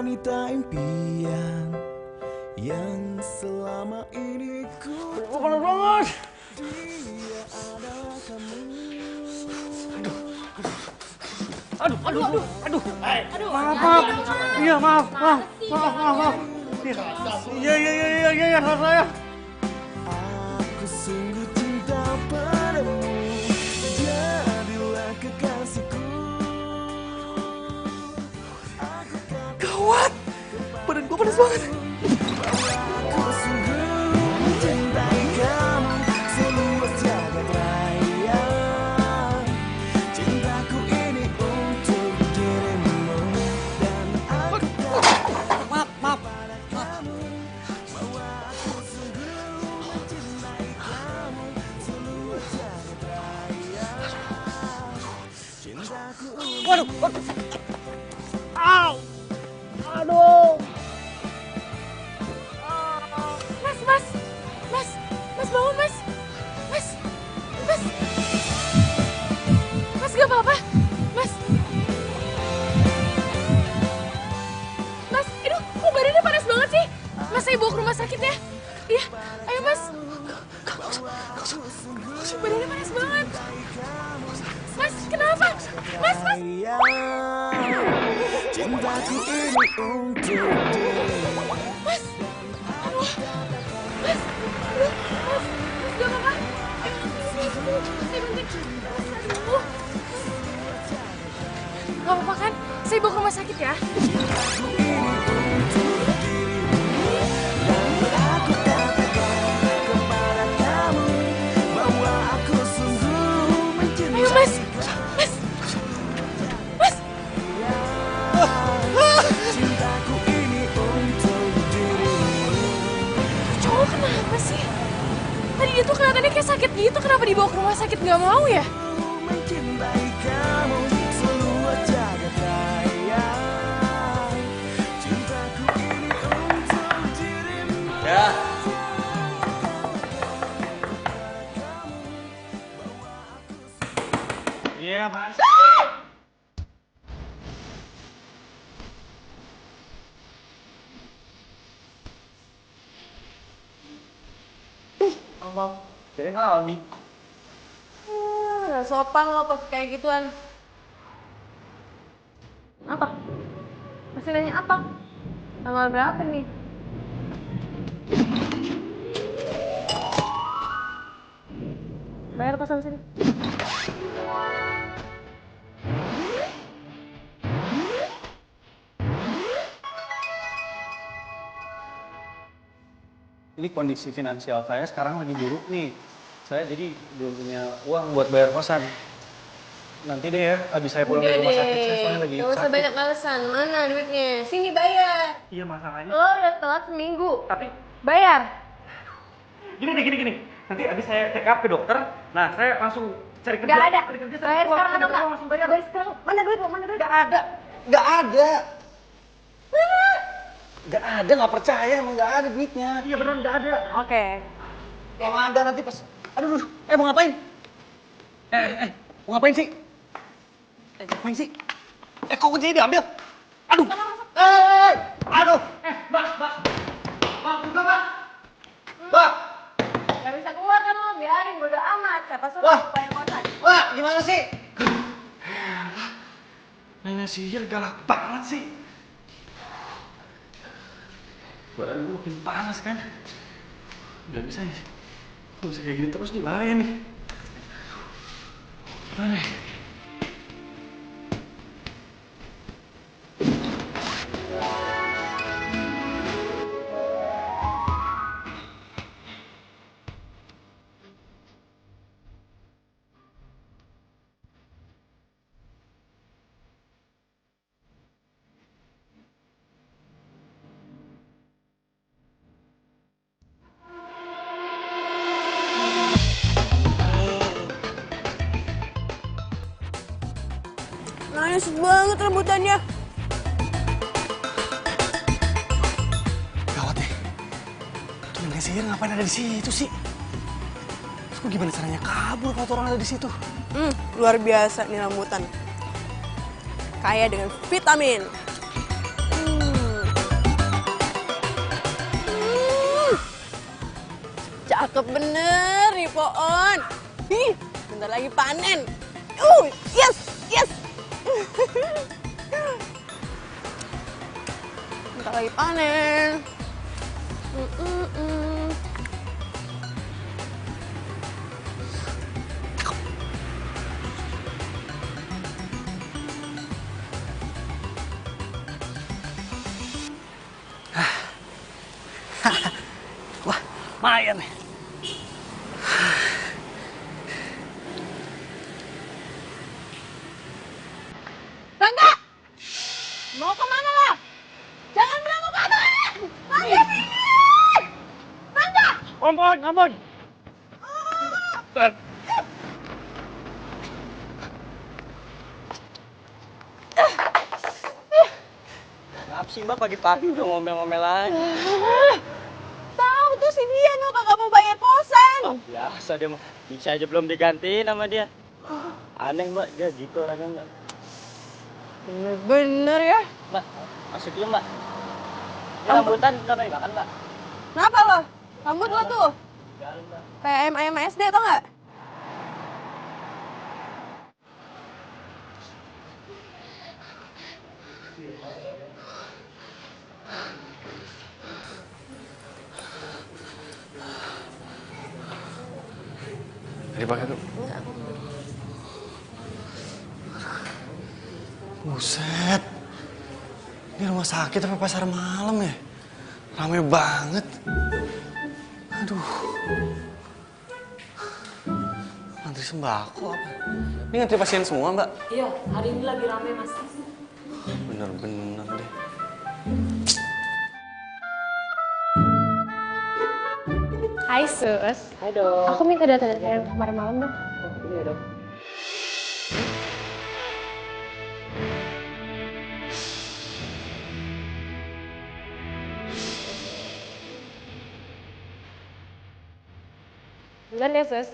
wanita impian yang selama ini ku panas banget. Dia adalah kamu. Aduh. Maaf. Iya, maaf. Iya, salah saya. Aku sungguh cinta padamu, jadilah kekasihku. Gawat, badan gue panas banget. Aku sungguh mencintai kamu seluas jagat raya. Cintaku ini untuk dirimu dan aku Maaf. kamu. Bahwa aku sungguh mencintai kamu seluas jagat raya. Cintaku Waduh. Au. Aduh. Mas bangun mas. Mas gak apa-apa, mas. Mas, aduh, kok badannya panas banget sih? Mas, saya bawa ke rumah sakit ya. Iya, ayo mas. Badannya panas banget. Mas, kenapa? Mas. Cintaku ini untuk dirimu. Mas, aduh. Mas gak apa-apa. Saya bantu. Aduh. Gak apa-apa kan? Saya bawa ke rumah sakit ya. Aku katakan kepada kamu bahwa aku sungguh mencintai. Ayo mas. Cintaku ini untuk dirimu. Cowok kenapa sih? Tadi dia tuh kelihatannya kayak sakit gitu. Kenapa dibawa ke rumah sakit nggak mau ya? Mencintai kamu seluas jagat raya. Cintaku ini untuk dirimu. Ya. Iya, Mas. Abang, jadi ngalami. Gak sopan lo pas kayak gituan. Apa? Masih nanya apa? Tanggal berapa nih? Bayar kosan sini. Ini kondisi finansial saya sekarang lagi buruk nih. Saya jadi belum punya uang buat bayar kosan. Nanti deh ya, abis saya pulang dari rumah sakit, saya soalnya lagi Gak usah sakit. banyak alasan. Mana duitnya? Sini bayar. Iya masalahnya. Lo udah telat seminggu. Tapi Bayar. gini. Nanti abis saya check up ke dokter, nah saya langsung cari kerja. Gak ada. Cari kerja, Bayar uang, sekarang cari atau uang, enggak? langsung bayar. Bayar sekarang. Mana duit lo? Mana duit? Gak ada. Nggak percaya, emang gak ada duitnya. Iya beneran gak ada. Oke. Yang ada nanti pas, aduh, mau ngapain? Mau ngapain sih? Ngapain sih? Kok kuncinya diambil? Aduh, aduh, mbak, buka mbak, mbak, Gak bisa keluar kan lo? Biarin, bodo amat. Siapa suruh Wah. lo bayar kosan? mbak, gimana sih? Nenek sihir galak banget sih. Badan gue makin panas kan? Gak bisa ya. Gak bisa kayak gini terus nih, bahaya nih. Gimana nih? Nice banget rambutannya. Gawat deh. Tuh nenek sihir ngapain ada di situ sih? Terus kok gimana caranya kabur kalau tuh orang ada di situ? Luar biasa nih rambutan. Kaya dengan vitamin. Cakep bener nih pohon. Ih, bentar lagi panen. Yes, yes. Bentar lagi panen. Wah, lumayan nih. Rangga! Mau kemana lah? Jangan bilang mau kemana! Rangga! Rangga! Ampun, ampun. Kenapa sih Mbak pagi-pagi udah ngomel-ngomel aja? Tahu tuh si dia no kagak mau bayar kosan. Biasa dia mah. Bisa aja belum digantiin sama dia. Aneh Mbak, dia gitu orangnya Mbak. Bener ya. Mbak, masuk dulu Mbak. Ini rambutan udah mau dimakan Mbak. Kenapa lo? Rambut lo tuh Garing Mbak. kayak ayam SD tau nggak? Dipakai tuh. Buset. Ini rumah sakit apa pasar malam ya? Rame banget. Aduh. Ngantri sembako apa? Ini ngantri pasien semua, Mbak? Iya, hari ini lagi rame, Mas. Bener-bener deh. Hai sus. Hai dong. Aku minta data-data yang kemarin malam dong. Iya dong. Duluan ya sus.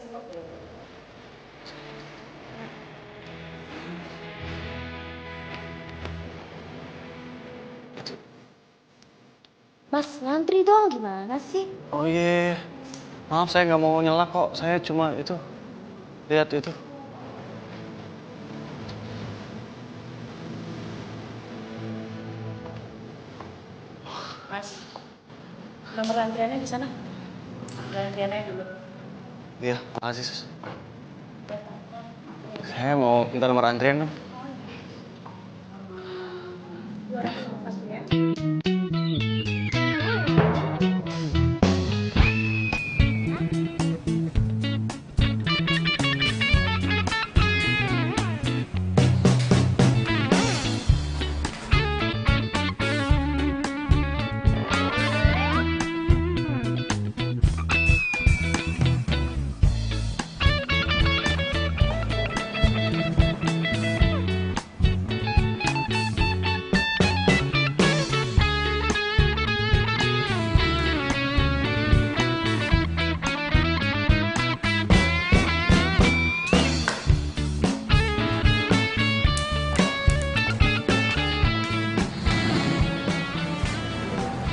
Mas, ngantri dong, gimana sih? Oh iya. Maaf, saya nggak mau nyela kok. Saya cuma itu. Lihat itu. Mas, nomor antriannya di sana. Nomor antriannya dulu. Iya, makasih, Sus. Saya mau minta nomor antrian dong.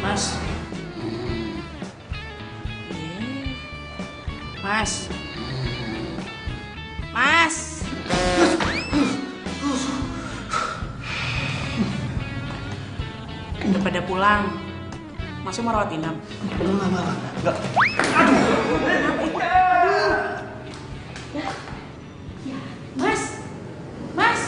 Mas. Mas. Mas. Udah pada pulang. Masih mau rawat inap? Enggak. Mas. Mas.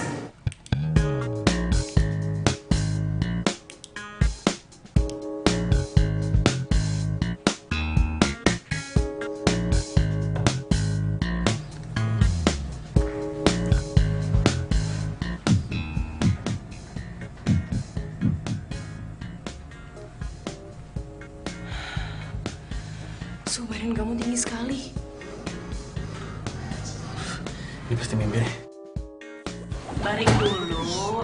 Suhu badan kamu tinggi sekali. Ini pasti mimpi nih. Baring dulu.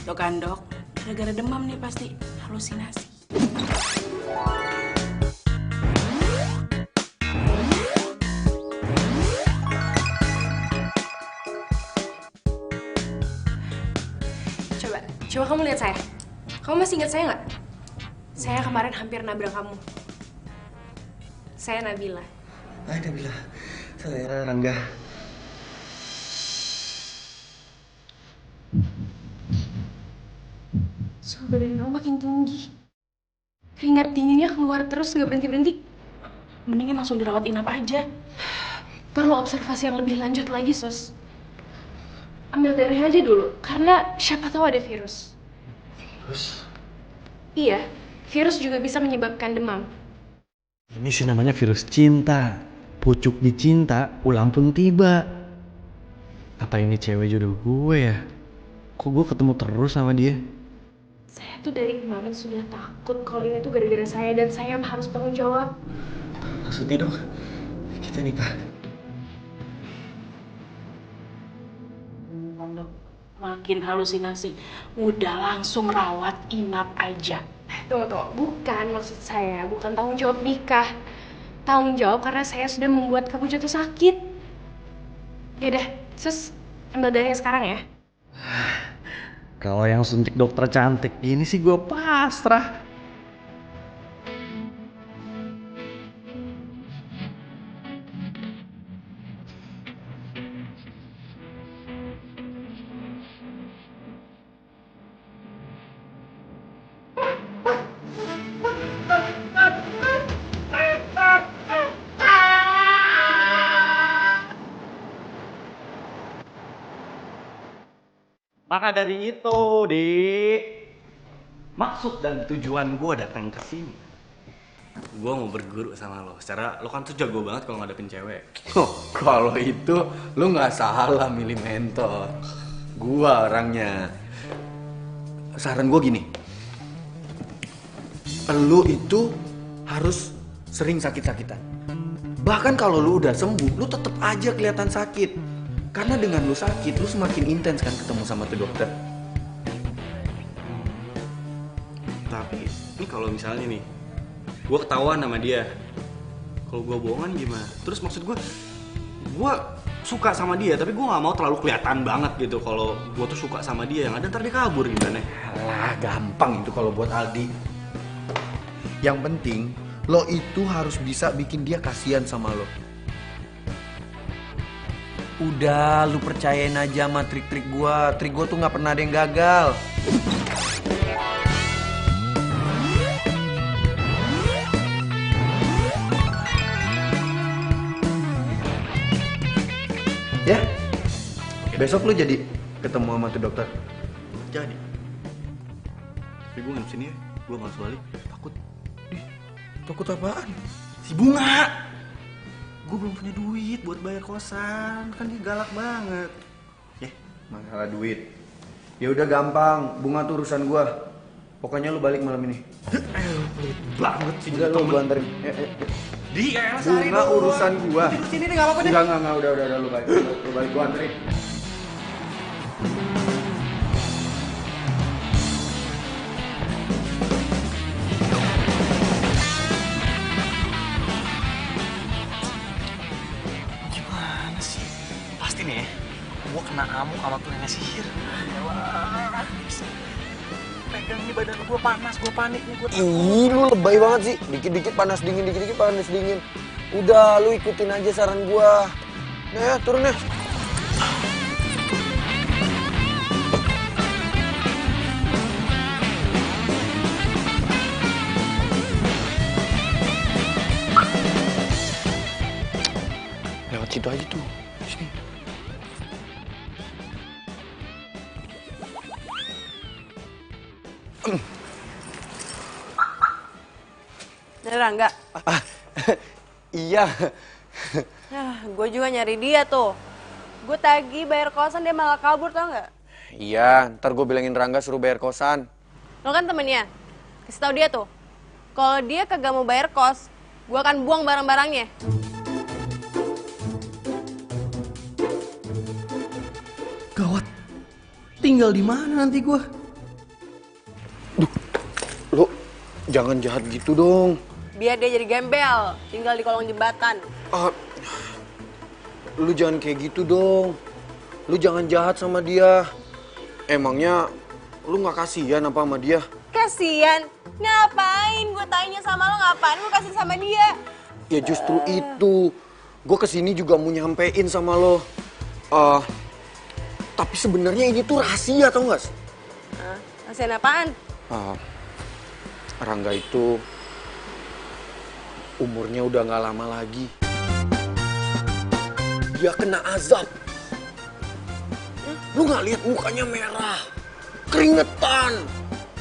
Dok kan dok, gara-gara demam nih pasti halusinasi. Coba kamu lihat saya. Kamu masih ingat saya nggak? Saya kemarin hampir nabrak kamu. Saya Nabila. Nabila. Saya Rangga. Suhu badan kamu makin tinggi. Keringat dinginnya keluar terus gak berhenti-berhenti. Mendingan langsung dirawat inap aja. Perlu observasi yang lebih lanjut lagi, Sus. Ambil darahnya aja dulu, karena siapa tahu ada virus. Virus? Iya, virus juga bisa menyebabkan demam. Ini sih namanya virus cinta. Pucuk dicinta, ulang pun tiba. Apa ini cewek jodoh gue ya? Kok gue ketemu terus sama dia? Saya tuh dari kemarin sudah takut kalau ini tuh gara-gara saya dan saya harus tanggung jawab. Maksudnya dong, kita nikah. Makin halusinasi. Udah langsung rawat inap aja. Tunggu, bukan maksud saya, bukan tanggung jawab nikah. Tanggung jawab karena saya sudah membuat kamu jatuh sakit. Yaudah, Sus, ambil darahnya sekarang ya. Kalau yang suntik dokter cantik ini sih gue pasrah. Maka dari itu, maksud dan tujuan gue datang ke sini. Gue mau berguru sama lo. Secara lo kan tuh jago banget kalau ngadepin cewek. Oh, kalau itu lo nggak salah milih mentor. Gua orangnya. Saran gue gini. Lo itu harus sering sakit-sakitan. Bahkan kalau lo udah sembuh, lo tetap aja kelihatan sakit. Karena dengan lu sakit, lu semakin intens kan ketemu sama tuh dokter. Tapi ini kalau misalnya nih, gue ketahuan sama dia, kalau gue bohongan gimana? Terus maksud gue suka sama dia, tapi gue nggak mau terlalu kelihatan banget gitu. Kalau gue tuh suka sama dia, yang ada ntar dia kabur gimana? Alah, gampang itu kalau buat Aldi. Yang penting, lo itu harus bisa bikin dia kasihan sama lo. Udah, lu percayain aja sama trik-trik gua. Trik gua tuh nggak pernah ada yang gagal. Ya, besok lu jadi ketemu sama tuh dokter. Jadi, tapi gue nginep sini ya. Gue malas balik, takut. Takut apaan? Si Bunga. Gue belum punya duit buat bayar kosan, kan dia galak banget. Masalah duit. Ya udah gampang, Bunga tuh urusan gua. Pokoknya lu balik malam ini. Pelit banget sih. Udah lu gua anterin. Bunga urusan gua. Sini deh, enggak apa-apa deh. Enggak, udah lu balik. Lu balik gua anterin. Gue kena amuk sama tuh nenek sihir. Pegang nih badan gue panas, gue panik nih. Ih, lu lebay banget sih. Dikit-dikit panas dingin, dikit-dikit panas dingin. Udah, lu ikutin aja saran gua. Nah ya, turun ya. Lewat situ aja tuh. Sini. Ini Rangga. Iya. Gue juga nyari dia tuh. Gue tagih bayar kosan, dia malah kabur, tau nggak? Iya, ntar gue bilangin Rangga suruh bayar kosan. Lo kan temennya, kasih tau dia tuh. Kalau dia kagak mau bayar kos, gue akan buang barang-barangnya. Gawat. Tinggal di mana nanti gue? Duh, lo jangan jahat gitu dong. Biar dia jadi gembel, tinggal di kolong jembatan. Lu jangan kayak gitu dong. Lu jangan jahat sama dia. Emangnya lu nggak kasihan apa sama dia? Kasian? Ngapain? Gue tanya sama lo ngapain lu kasih sama dia? Ya justru itu. Gue kesini juga mau nyampein sama lo. Tapi sebenarnya ini tuh rahasia, tau gak? Rasain apaan? Rangga itu umurnya udah gak lama lagi. Dia kena azab. Lu gak lihat mukanya merah, keringetan.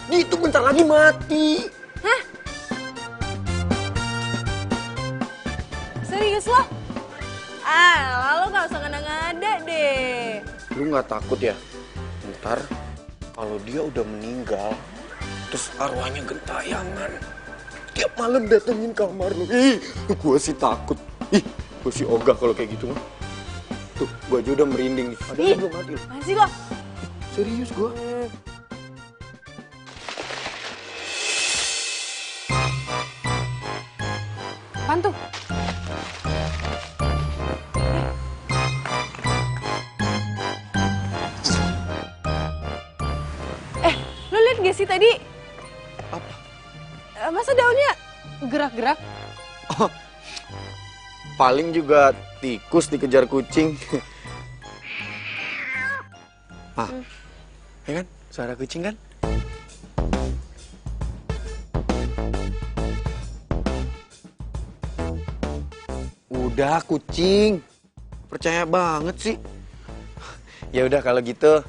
Dia itu bentar lagi mati. Hah? Serius lo? Lo gak usah ngada-ngada deh. Lu gak takut ya? Ntar kalau dia udah meninggal, terus arwahnya gentayangan, tiap malam datengin kamar lu. Ih, gue sih takut. Ih, gue sih ogah kalau kayak gitu mah. Tuh, gue aja udah merinding nih. Padahal belum mati. Masih lo? Serius gue. Apaan tuh? Lo liat gak sih tadi? Apa? Masa daunnya gerak-gerak? Oh, paling juga tikus dikejar kucing. Ya kan? Suara kucing kan? Udah kucing. Percaya banget sih. Ya udah kalau gitu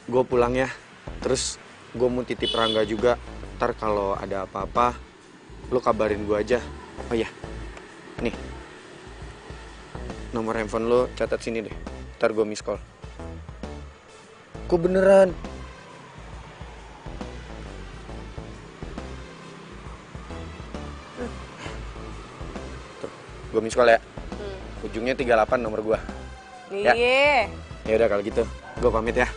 gue pulang ya. Terus gue mau titip Rangga juga. Ntar kalau ada apa-apa lo kabarin gue aja. Oh iya. Nih. Nomor handphone lo catat sini deh. Ntar gue miss call. Gue beneran. Tuh, gue miss call ya. Ujungnya 38 nomor gue. Ya. Iya. Ya udah kalau gitu, gue pamit ya.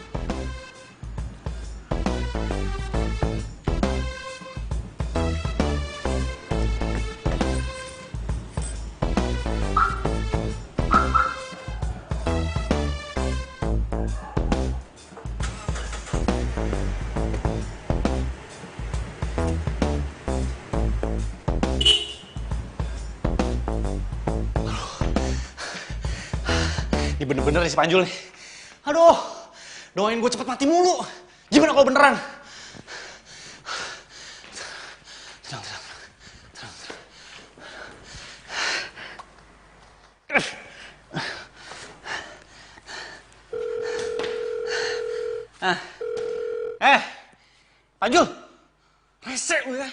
Ini bener-bener nih si Panjul nih. Aduh, doain gue cepet mati mulu. Gimana kalau beneran? Tenang. Panjul, rese lu ya.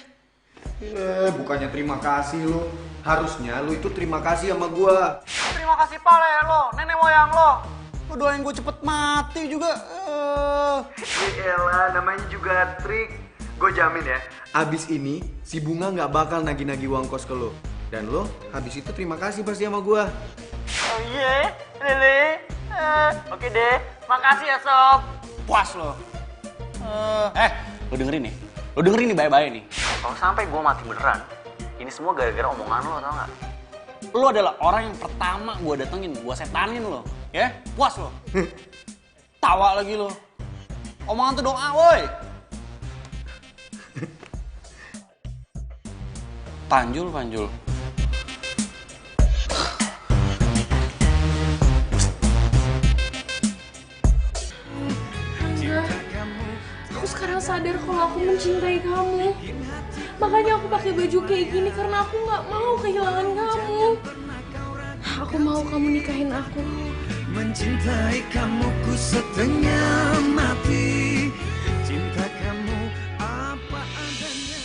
Bukannya terima kasih lo. Harusnya lo itu terima kasih sama gue. Terima kasih pale lo, nenek moyang lo. Lo doain gue cepet mati juga. Yaelah, namanya juga trik. Gue jamin ya, abis ini si Bunga nggak bakal nagih-nagih uang kos ke lo. Dan lo habis itu terima kasih pasti sama gue. Oh iya, Lele. Oke deh, makasih ya Sob. Puas lo. Lo dengerin nih. Lo dengerin nih baik-baik nih. Kalau sampai gue mati beneran, ini semua gara-gara omongan lo, tau gak? Lo adalah orang yang pertama gue datengin, gue setanin lo. Ya, puas lo. Tawa lagi lo. Omongan tuh doa, woi. Panjul. Aku sekarang sadar kalau aku mencintai kamu. Makanya aku pakai baju kayak gini karena aku nggak mau kehilangan kamu. Aku mau kamu nikahin aku. Mencintai kamu ku setengah mati. Cinta kamu apa adanya.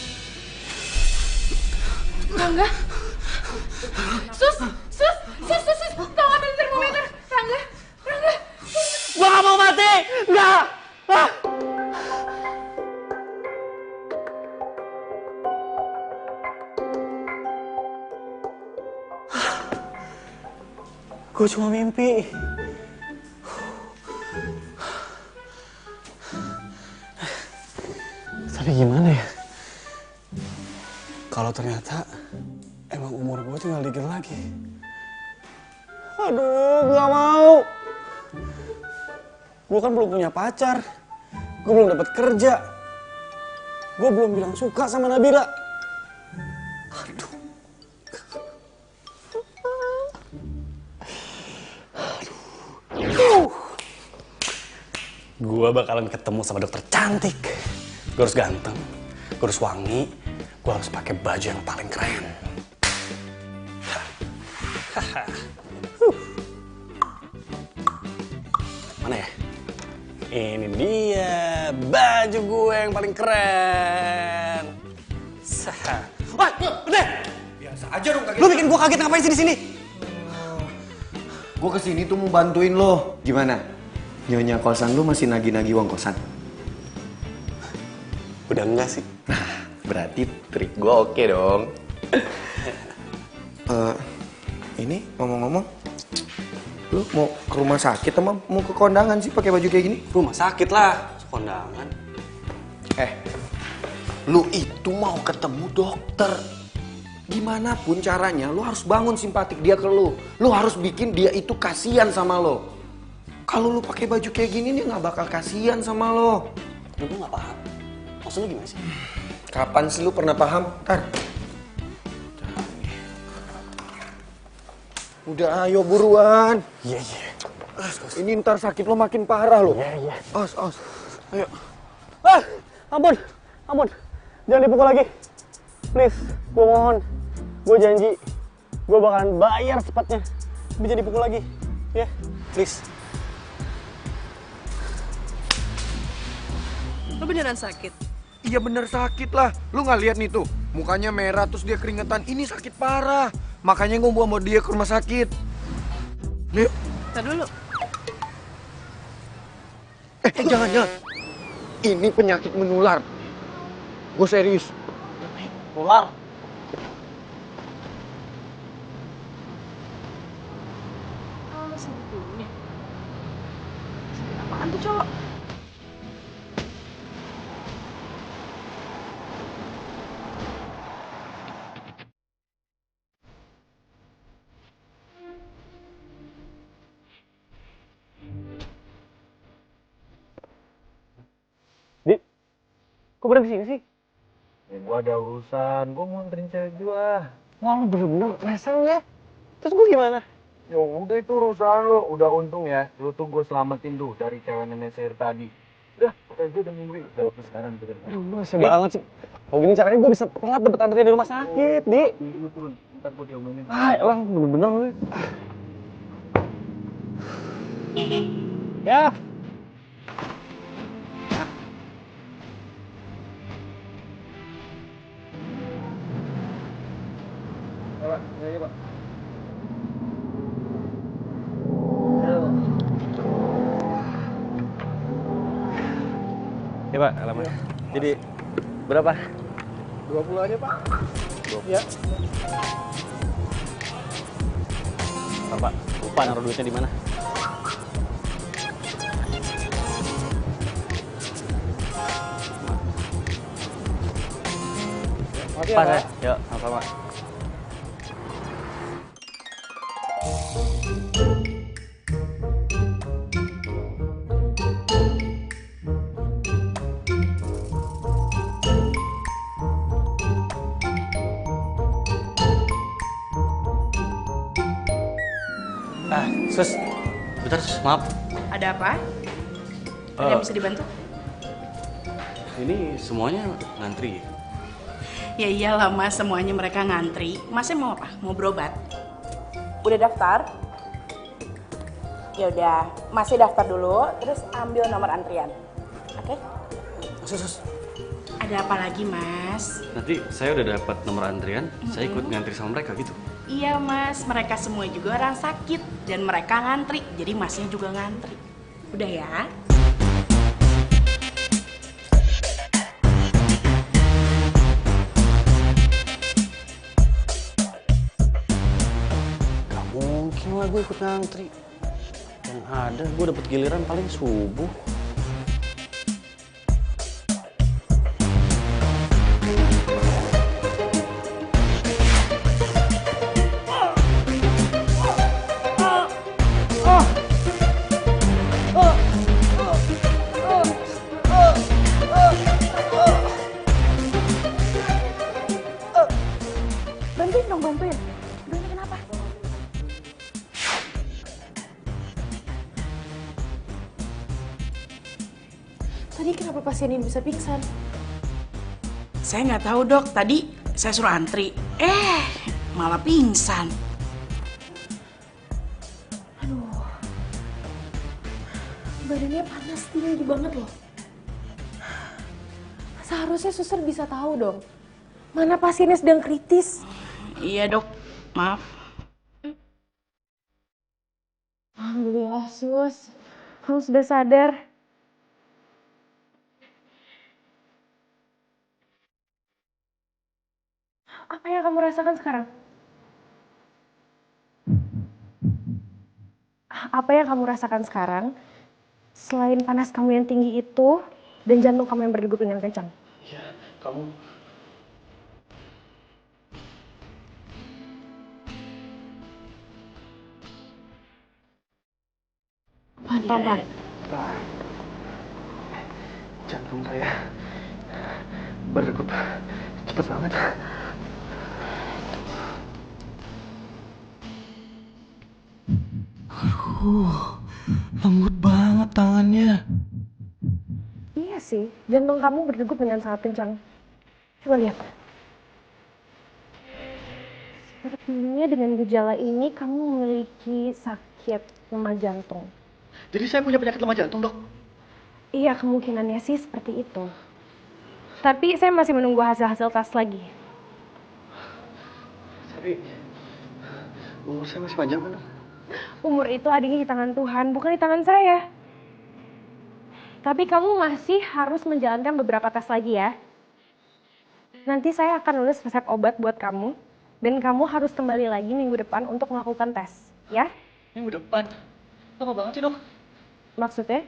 Rangga. Sus. Tolong ambil termometer. Rangga. Gua gak mau mati! Nggak! Gue cuma mimpi. Tapi gimana ya? Kalau ternyata emang umur gue tinggal dikit lagi. Aduh, gak mau. Gue kan belum punya pacar. Gue belum dapat kerja. Gue belum bilang suka sama Nabila. Aduh, gue bakalan ketemu sama dokter cantik. Gue harus ganteng, gue harus wangi, gue harus pakai baju yang paling keren. Mana ya? Ini dia baju gue yang paling keren. Wah, udah. Biasa aja dong kaget. Lu bikin gue kaget ngapain sih di sini? Gue kesini tuh mau bantuin lo. Gimana? Nyonya kosan lu masih nagih-nagih uang kosan? Udah enggak sih. Nah, berarti trik gue oke dong. Ini ngomong-ngomong, lu mau ke rumah sakit sama mau ke kondangan sih pakai baju kayak gini? Rumah sakit lah, kondangan. Lu itu mau ketemu dokter. Gimana pun caranya, lu harus bangun simpatik dia ke lu. Lu harus bikin dia itu kasihan sama lo. Kalau lu pakai baju kayak gini, dia nggak bakal kasihan sama lo. Gue nggak paham. Maksud lu gimana sih? Kapan sih lu pernah paham? Ntar. Udah, ayo buruan. Iya. Ini ntar sakit lo makin parah lo. Iya. Os. Ayo. Ampun. Jangan dipukul lagi. Please, gue mohon. Gue janji, gue bakalan bayar secepatnya. Bisa dipukul lagi, ya? Please. Lo beneran sakit? Iya bener sakit lah. Lu nggak lihat nih tuh, mukanya merah terus dia keringetan. Ini sakit parah. Makanya gue bawa dia ke rumah sakit. Yuk. Tar dulu. Jangan. Ini penyakit menular. Gue serius. Pulang. Sebetulnya. Apaan tuh, cowok? Dik, kok berhenti sini sih? Ya, gue ada urusan, gue mau nganterin cewek gue. Wah, lu bener-bener mesem ya? Terus gue gimana? Ya udah itu urusan lo, udah untung ya. Lu tuh gue selamatin tuh dari cewek nenek sihir tadi. Udah, gue udah nungguin. Udah sekarang bener. Aduh, lu masih banget sih. Kalau gini caranya gue bisa telat dapet antrian di rumah sakit, Dik. Lu turun, ntar gue diomelin. Elang, bener-bener lu. Ya. Pak, ya Pak. Ya Pak, alamat. Jadi berapa? 20 aja Pak. 20. Ya. Pak, lupa naruh duitnya di mana? Makasih ya Pak, Pak. yuk, sama-sama. Sus, bentar Sus, maaf. Ada apa? Ada yang bisa dibantu? Ini semuanya ngantri. Ya iyalah mas, semuanya mereka ngantri. Masnya mau apa? Mau berobat? Udah daftar? Ya udah, masih daftar dulu, terus ambil nomor antrian. Oke? Sus. Ada apa lagi mas? Nanti saya udah dapat nomor antrian, saya ikut ngantri sama mereka gitu. Iya mas, mereka semua juga orang sakit dan mereka ngantri, jadi masnya juga ngantri. Udah ya? Gak mungkin lah gue ikut ngantri. Yang ada gue dapet giliran paling subuh. Bantuin dong, bantuin. Bantuin kenapa? pasien ini bisa pingsan? Saya nggak tahu dok, tadi saya suruh antri. Malah pingsan. Aduh, badannya panas tinggi banget loh. Seharusnya suster bisa tahu dong, mana pasiennya sedang kritis. Iya dok, maaf. Alhamdulillah sus, kamu sudah sadar. Apa yang kamu rasakan sekarang? Apa yang kamu rasakan sekarang? Selain panas kamu yang tinggi itu dan jantung kamu yang berdegup dengan kencang. Iya, kamu. Pelan-pelan. Jantung saya berdegup cepet banget. Lembut banget tangannya. Iya sih, jantung kamu berdegup dengan sangat kencang. Coba lihat. Sepertinya dengan gejala ini kamu memiliki sakit lemah jantung. Jadi saya punya penyakit lemah jantung, dok? Iya, kemungkinannya sih seperti itu. Tapi saya masih menunggu hasil-hasil tes lagi. Tapi umur saya masih panjang kan, dok? Umur itu adanya di tangan Tuhan, bukan di tangan saya. Tapi kamu masih harus menjalankan beberapa tes lagi ya. Nanti saya akan nulis resep obat buat kamu. Dan kamu harus kembali lagi minggu depan untuk melakukan tes, ya? Minggu depan? Lama banget sih, dok? Maksudnya?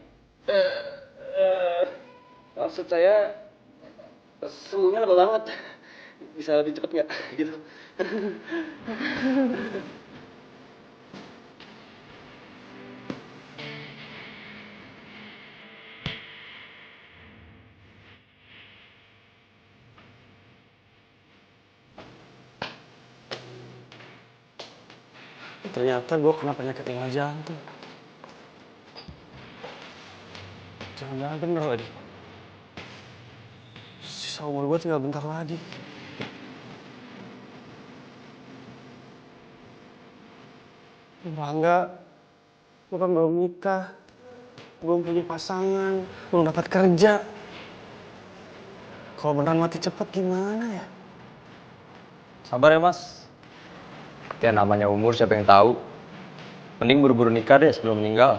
Maksud saya sembuhnya lama banget. Bisa lebih cepat nggak? Gitu. Ternyata gue kena penyakit lemah jantung. Jangan-jangan bener lagi. Sisa umur gue tinggal bentar lagi. Bangga, gue kan belum nikah, belum punya pasangan, belum dapat kerja. Kalau beneran mati cepet gimana ya? Sabar ya mas. Ya namanya umur siapa yang tahu. Mending buru-buru nikah deh sebelum meninggal.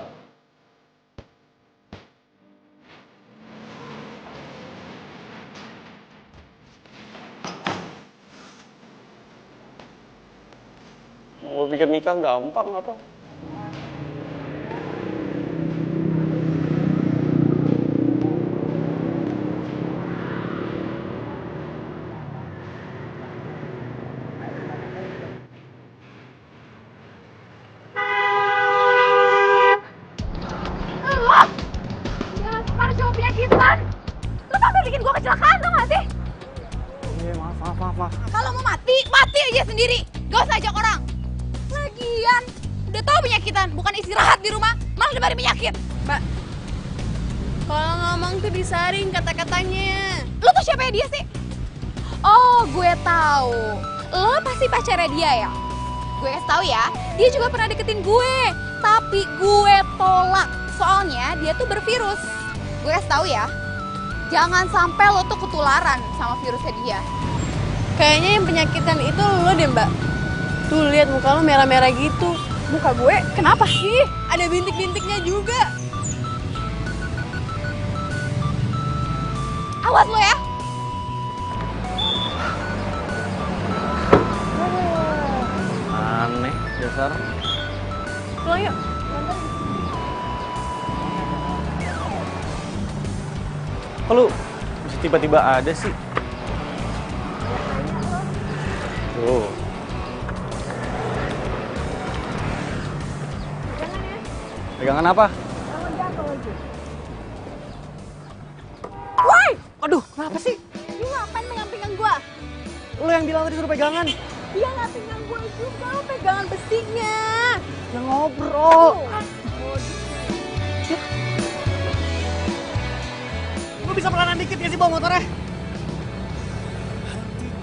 Gue pikir nikah gampang apa? Kecelakaan tuh gak sih? Iya, maaf. Kalau mau mati, mati aja sendiri. Gak usah ajak orang. Lagian, udah tahu penyakitan, bukan istirahat di rumah, malah nyebarin penyakit. Mbak, kalau ngomong tuh disaring kata-katanya. Lo tuh siapa ya dia sih? Oh, gue tahu. Lo pasti pacarnya dia ya? Gue kasih tahu ya, dia juga pernah deketin gue. Tapi gue tolak, soalnya dia tuh bervirus. Gue kasih tahu ya, jangan sampai lo tuh ketularan sama virusnya dia. Kayaknya yang penyakitan itu lo deh, Mbak. Tuh lihat muka lo merah-merah gitu. Muka gue kenapa? Ih, ada bintik-bintiknya juga. Awas lo ya. Aneh dasar. Pulang yuk. Kok lu bisa tiba-tiba ada sih? Tuh. Pegangan apa? Woi! Aduh, kenapa sih? Lu ngapain megang-pegang gua? Lu yang bilang tadi suruh pegangan. Dia nggak pegang gua juga, lu pegangan besinya. Yang ngobrol. Lu bisa pelanan dikit ya sih bawa motornya?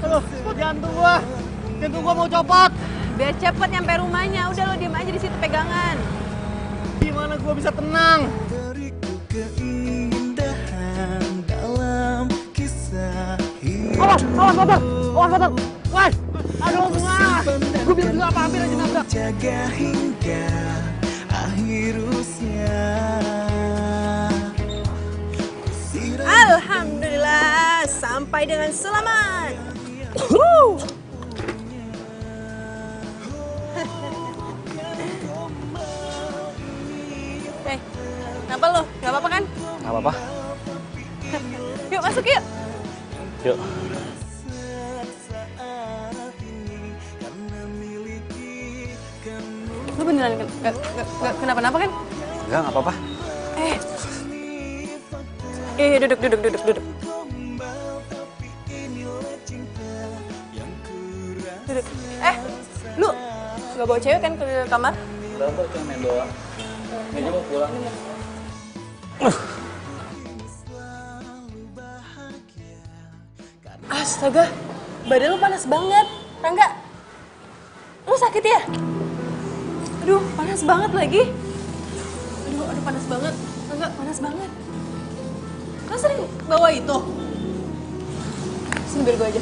Aduh, jantung gua mau copot. Biar cepet nyampe rumahnya, udah lo diem aja di situ pegangan. Gimana gua bisa tenang? Awas motor! Woi! Aduh, bunga! Gua bilang juga apa, hampir aja nabrak. Jaga hingga akhir usia. Alhamdulillah, sampai dengan selamat. Kenapa lo? Gak apa-apa kan? Gak apa-apa. Yuk masuk yuk. Yuk. Lu beneran kenapa-napa kan? Enggak, gak apa-apa. Duduk. Duduk. Lu gak bawa cewek kan ke kamar? Udah kok, cuma main doang. Kayaknya mau pulang. Astaga, badan lu panas banget. Rangga, lu sakit ya? Aduh, panas banget lagi. Aduh, panas banget. Rangga, panas banget. Lu sering bawa itu? Sini biar gue aja.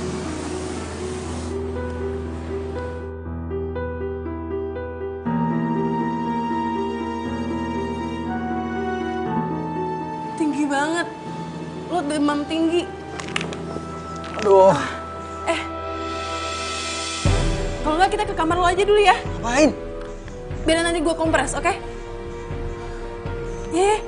Tinggi banget. Lu demam tinggi. Aduh. Kalau nggak kita ke kamar lo aja dulu ya. Ngapain? Biar nanti gue kompres, oke? Yuk.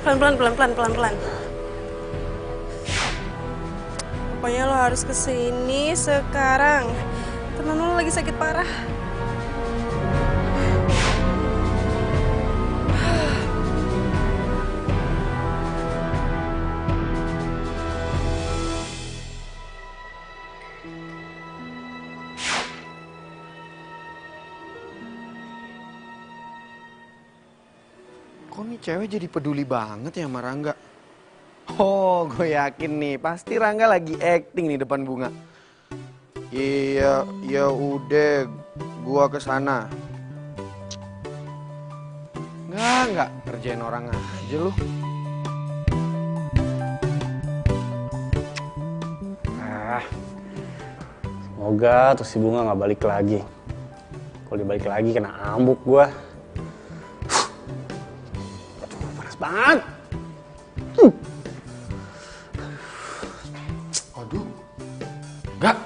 Pelan-pelan. Pokoknya lo harus kesini sekarang. Temen lo lagi sakit parah. Kok nih cewek jadi peduli banget ya sama Rangga? Oh, gue yakin nih, pasti Rangga lagi acting nih depan Bunga. Iya, ya udah, gua kesana. Enggak, kerjain orang aja lu. Semoga tuh si Bunga nggak balik lagi. Kalau dia balik lagi kena ambuk gua. Aduh, panas banget. Aduh, enggak.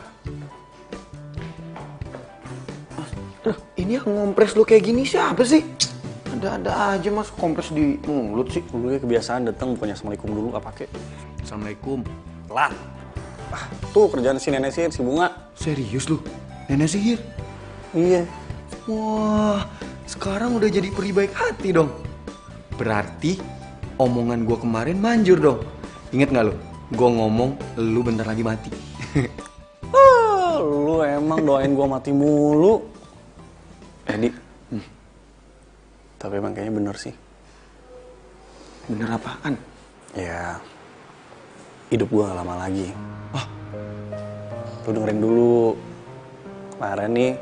Ini yang ngompres lu kayak gini siapa sih? Ada-ada aja mas kompres di mulut sih. Gue kebiasaan datang punya assalamualaikum dulu nggak pakai. Assalamualaikum. Lah. Tuh kerjaan si nenek sihir si Bunga. Serius lu? Nenek sihir? Iya. Wah, sekarang udah jadi peri baik hati dong. Berarti omongan gua kemarin manjur dong. Ingat nggak lu? Gua ngomong lu bentar lagi mati. Lu emang doain gua mati mulu. Di. Tapi emang kayaknya bener sih. Bener apaan? Ya, hidup gua gak lama lagi. Lu dengerin dulu. Kemarin nih,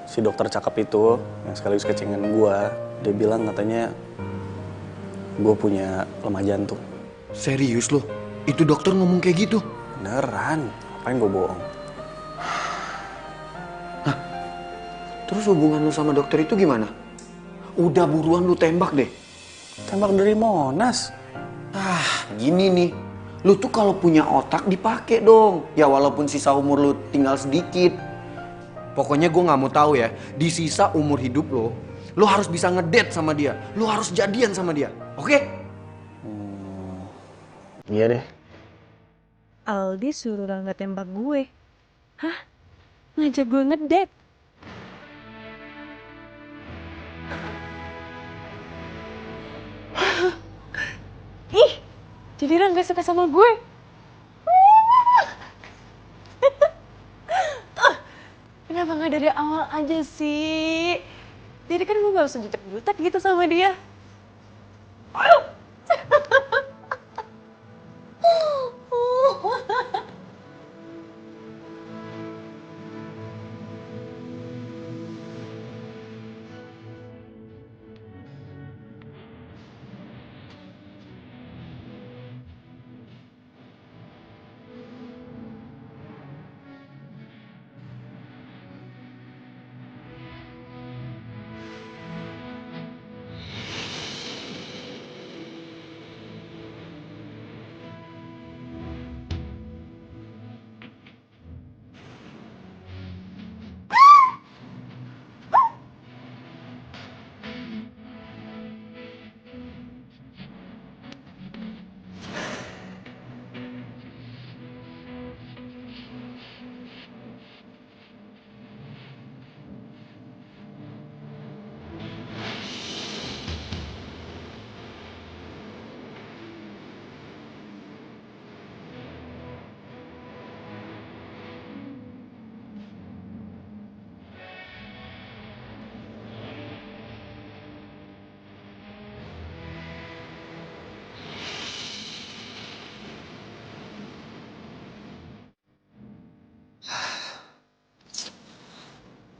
si dokter cakep itu, yang sekaligus kecengan gua, dia bilang katanya gua punya lemah jantung. Serius lu? Itu dokter ngomong kayak gitu? Beneran, ngapain gua bohong? Terus hubungan lu sama dokter itu gimana? Udah buruan lu tembak deh. Tembak dari Monas? Gini nih. Lu tuh kalau punya otak dipakai dong. Ya walaupun sisa umur lu tinggal sedikit. Pokoknya gue gak mau tahu ya. Di sisa umur hidup lu harus bisa ngedate sama dia. Lu harus jadian sama dia. Oke? Iya deh. Aldi suruh Rangga tembak gue. Hah? Ngajak gue ngedate? Ih, jadi Rangga suka sama gue. Kenapa nggak dari awal aja sih? Jadi kan gue gak usah jutek-jutek gitu sama dia.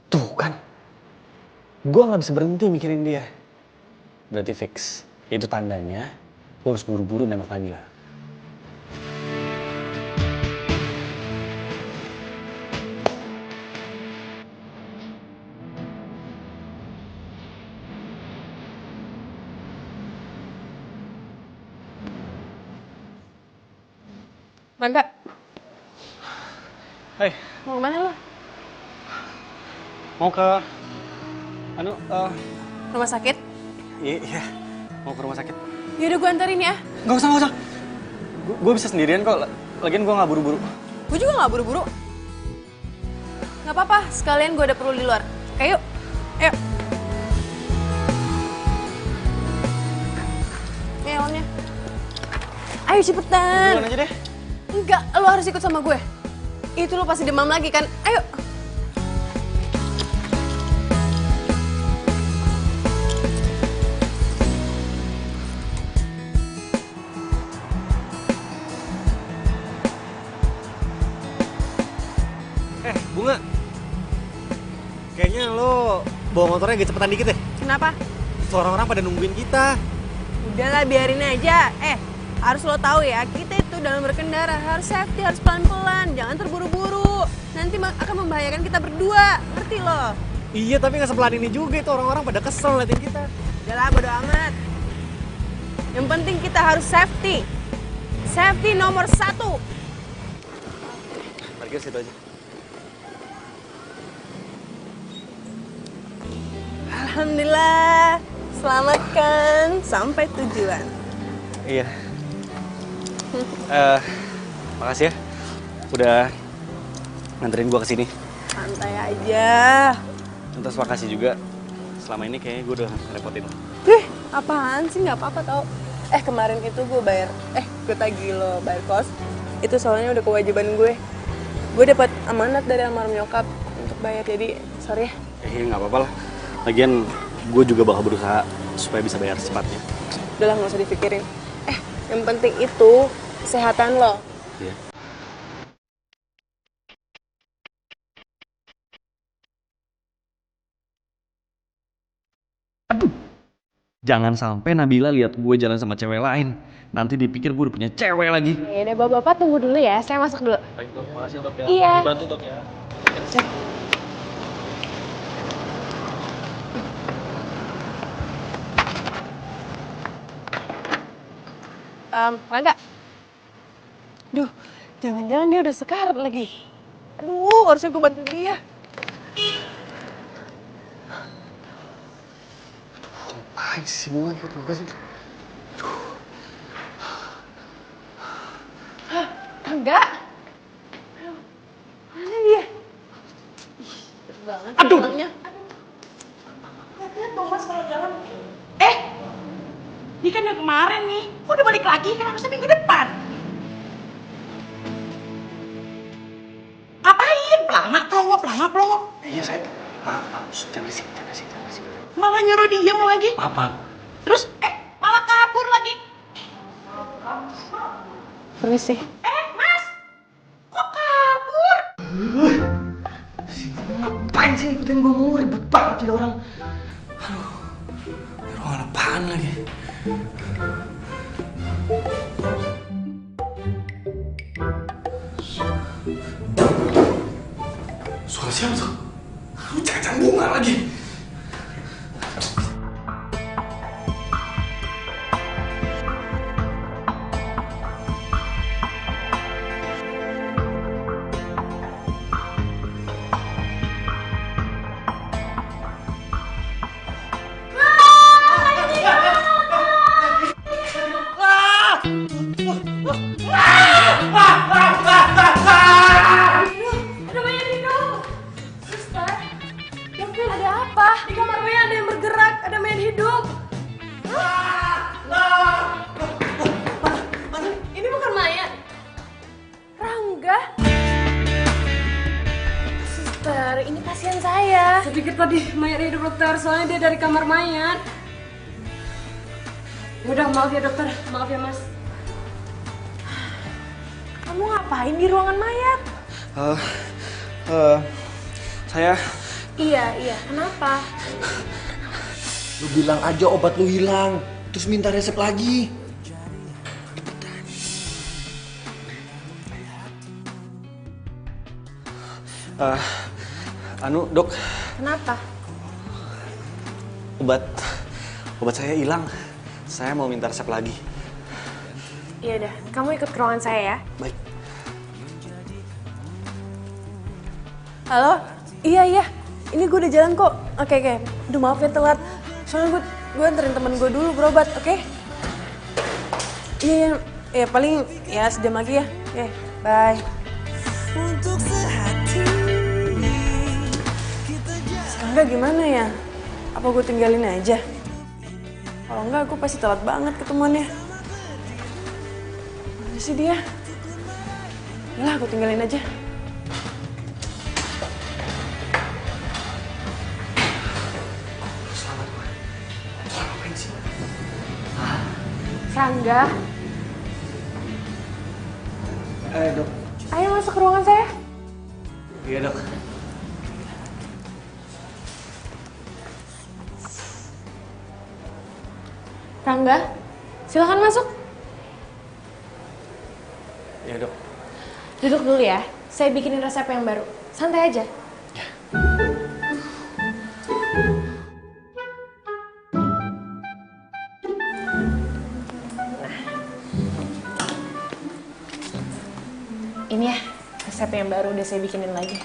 Tuh kan, gue nggak bisa berhenti mikirin dia. Berarti fix, itu tandanya gue harus buru-buru nembak Nabila. Rangga, Hei, mau kemana lo? mau ke, Rumah sakit? iya, mau ke rumah sakit. Yaudah gue anterin ya. Gak usah. Gue bisa sendirian kok, lagian gue gak buru-buru. Gue juga gak buru-buru. Gak apa-apa, sekalian gue ada perlu di luar. Ayo, ayo. Nih helmnya. Ayo cepetan. Duluan aja deh. Enggak, lo harus ikut sama gue. Itu lo pasti demam lagi kan? Ayo. Bunga, kayaknya lo bawa motornya agak cepetan dikit deh. Kenapa? Orang-orang pada nungguin kita. Udahlah biarin aja. Harus lo tahu ya, kita itu dalam berkendara harus safety, harus pelan-pelan, jangan terburu-buru. Nanti akan membahayakan kita berdua, ngerti lo? Iya, tapi nggak sepelan ini juga itu orang-orang pada kesel liatin kita. Udahlah, bodo amat. Yang penting kita harus safety. Safety nomor 1. Parkir situ aja. Alhamdulillah, selamatkan sampai tujuan. Iya. Makasih ya, udah nganterin gua kesini. Santai aja. Terus makasih juga, selama ini kayaknya gue udah ngerepotin lo. Apaan sih, nggak apa-apa tau. Kemarin itu gue bayar, gue tagih lo bayar kos. Itu soalnya udah kewajiban gue. Gue dapat amanat dari almarhum nyokap untuk bayar, jadi sorry ya. Nggak apa-apa lah. Lagian gue juga bakal berusaha supaya bisa bayar secepatnya. Udahlah, nggak usah dipikirin. Yang penting itu kesehatan lo. Iya. Aduh, jangan sampai Nabila lihat gue jalan sama cewek lain. Nanti dipikir gue udah punya cewek lagi. Ya udah, bapak tunggu dulu ya, saya masuk dulu. Baik dok, makasih dok ya. Iya. Dibantu dok ya. Rangga. Duh, jangan-jangan dia udah sekarat lagi. Aduh, harusnya gue bantu dia. Apaan sih Bunga ikut gue sih? Enggak. Mana dia? Banget. Aduh. Bilangnya. Lihat dong mas kalau jalan. Ini kan yang kemarin nih. Kok udah balik lagi? Kan harusnya minggu depan. Ngapain? Pelangak pelongok. Iya saya Jangan berisik. Malah nyuruh diem lagi. Apa? Terus, malah kabur lagi. Permisi. Mas! Kok kabur? Ngapain sih ikutin gue mulu, ribet banget jadi orang. Aduh, ruangan apaan lagi? Suara siapa tuh? Aduh, jangan bunga lagi. Ada banyak hidup. Suster, dokter ada apa? Di kamar Maya ada yang bergerak, ada mayat hidup. Ini bukan mayat. Rangga. Suster, ini pasien saya. Sedikit tadi mayat hidup dokter, soalnya dia dari kamar mayat. Udah, maaf ya dokter, maaf ya mas. Kamu ngapain di ruangan mayat? Saya... Iya, kenapa? Lu bilang aja obat lu hilang, terus minta resep lagi. Dok, Kenapa? obat saya hilang. Saya mau minta resep lagi. Iya udah, kamu ikut ke ruangan saya ya. Baik. Halo? Iya. Ini gue udah jalan kok. Oke. Aduh maaf ya telat. Soalnya gue anterin temen gue dulu berobat, oke? Iya, paling ya sejam lagi ya. Oke, bye. Untuk sehati Sekarang gimana ya? Apa gue tinggalin aja? Kalau enggak, gue pasti telat banget ketemuannya. Mana sih dia? Udah lah, gue tinggalin aja. Rangga, Dok. ayo masuk ke ruangan saya. Iya, Dok. Rangga, silakan masuk. Iya, Dok. Duduk dulu ya, saya bikinin resep yang baru. Santai aja. Ini ya, resep yang baru udah saya bikinin lagi.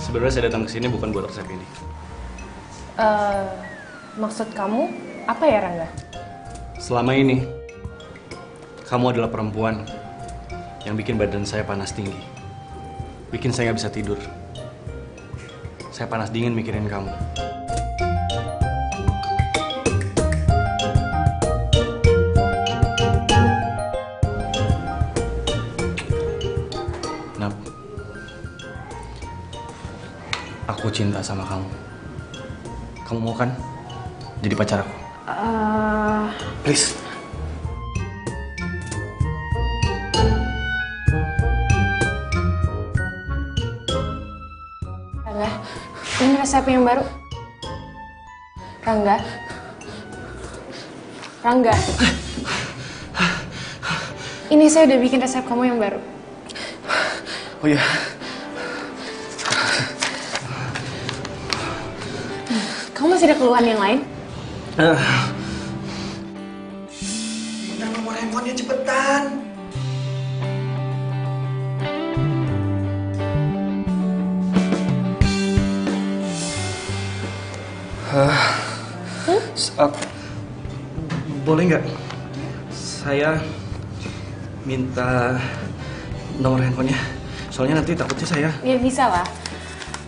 Sebenarnya saya datang ke sini bukan buat resep ini. Maksud kamu apa ya, Rangga? Selama ini, kamu adalah perempuan yang bikin badan saya panas tinggi. Bikin saya nggak bisa tidur. Saya panas dingin mikirin kamu. Nap, aku cinta sama kamu. Kamu mau kan jadi pacar aku? Please. Rangga, ini resep yang baru. Rangga. Ini saya udah bikin resep kamu yang baru. Oh iya. Kamu masih ada keluhan yang lain? Minta nomor handphonenya cepetan. Boleh nggak? Saya minta nomor handphonenya. Soalnya nanti takutnya saya... Ya bisa lah.